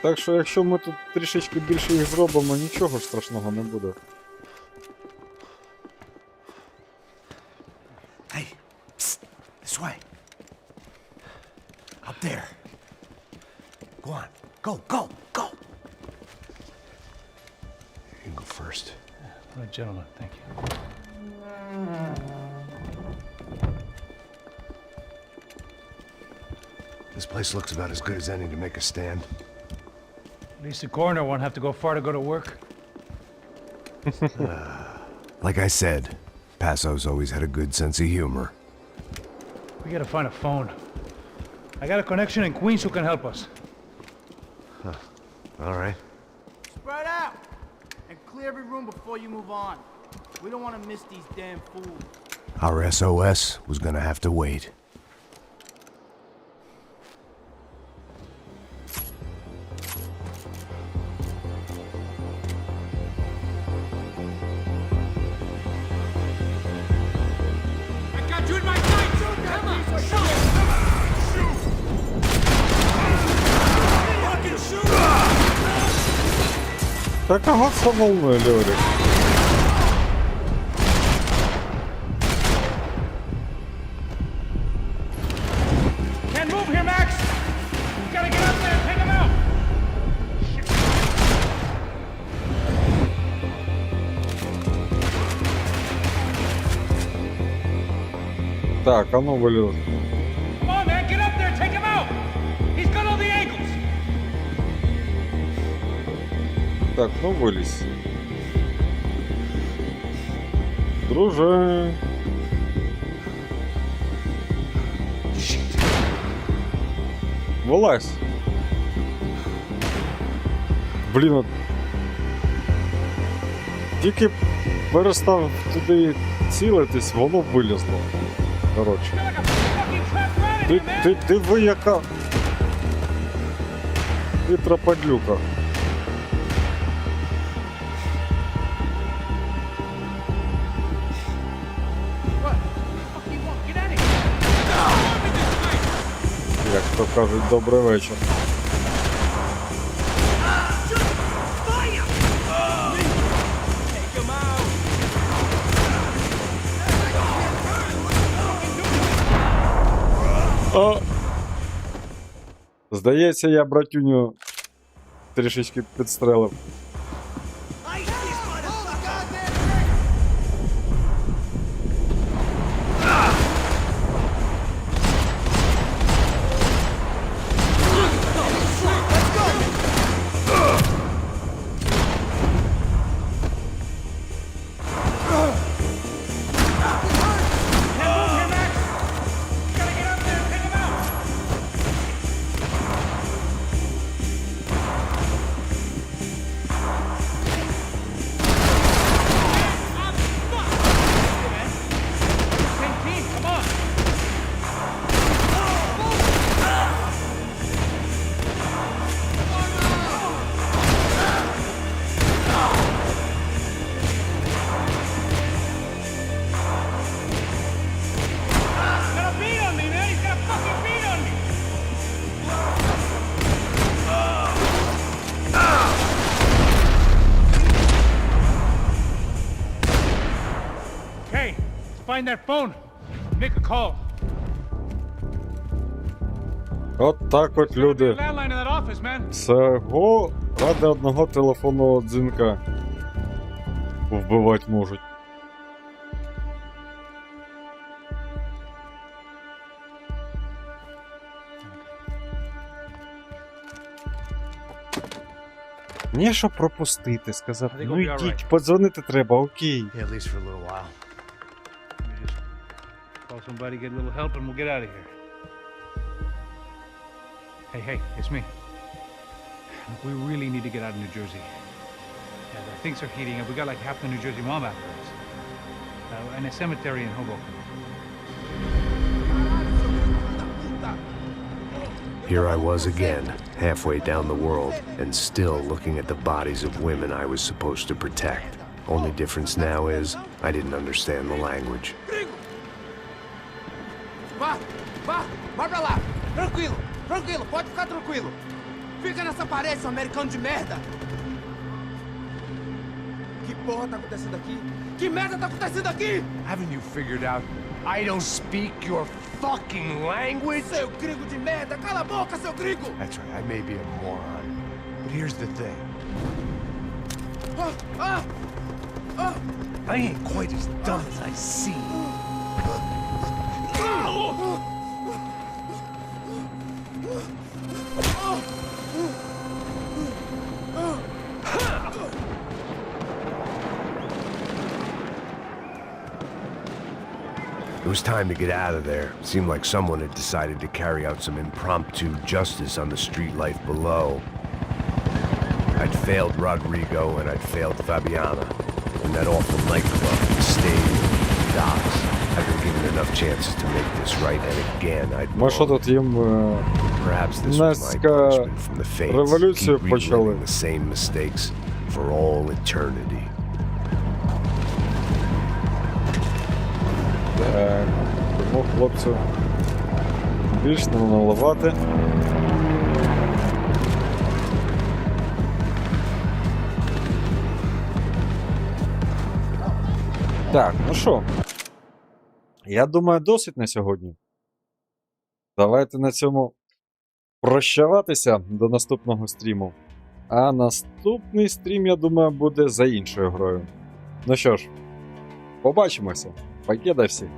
Так що, якщо ми тут трішечки більше їх зробимо, нічого ж страшного не буде. Hey, psst, this way. Up there. Go on, go! You can go first. All right, gentlemen, thank you. This place looks about as good as any to make a stand. At least the coroner won't have to go far to go to work. Like I said, Paso's always had a good sense of humor. We gotta find a phone. I got a connection in Queens who can help us. All right. Spread out and clear every room before you move on. We don't want to miss these damn fools. Our SOS was gonna have to wait. I got you in my sights! Come on, shoot! Fucking shoot! Так кого це волнує, Льорик? Can't move here, Max! You gotta get up there and take him out! Так, а ну виліз. Come on, man, get up there and take him out! He's got all the angles! Так, ну вилізь. Друже. Вилазь. Блін, от... Тільки перестав туди цілитись, воно вилізло. Коротше. Ти ви яка... Ти тропадлюка. Як то кажуть, добрий вечір. О! Здається, я братюню трішечки підстрелив. Find that phone. Make a call. От так от люди. Landline in that office, man. Всього ради одного телефонного дзвінка вбивати можуть. Ні, що пропустити, сказати. Ну йдіть, подзвонити треба, окей. Yeah, at least for a little while. Let me just Call somebody, get a little help, and we'll get out of here. Hey, it's me. Look, we really need to get out of New Jersey. Yeah, things are heating up. We got like half the New Jersey mob after us. And a cemetery in Hoboken. Here I was again, halfway down the world, and still looking at the bodies of women I was supposed to protect. Only difference now is, I didn't understand the language. Vai pra lá! Tranquilo, pode ficar tranquilo! Fica nessa parede, seu americano de merda! Que porra tá acontecendo aqui? Que merda tá acontecendo aqui? Haven't you figured out I don't speak your fucking language? Seu gringo de merda! Cala a boca, seu gringo! That's right, I may be a moron, but here's the thing. I ain't quite as dumb as I seem. It was time to get out of there. Seemed like someone had decided to carry out some impromptu justice on the street life below. I'd failed Rodrigo and I'd failed Fabiana. In that awful nightclub, the stadium, the docks. I've been given enough chances to make this right, and again I'd Може тут їм perhaps this was my punishment from the fates. революцію Keep почали. reliving the same mistakes for all eternity. Так, тому хлопцю більш не наливати. Так, ну що, я думаю, досить на сьогодні. Давайте на цьому прощаватися до наступного стріму. А наступний стрім, я думаю, буде за іншою грою. Ну що ж, побачимося. Покеда всіх.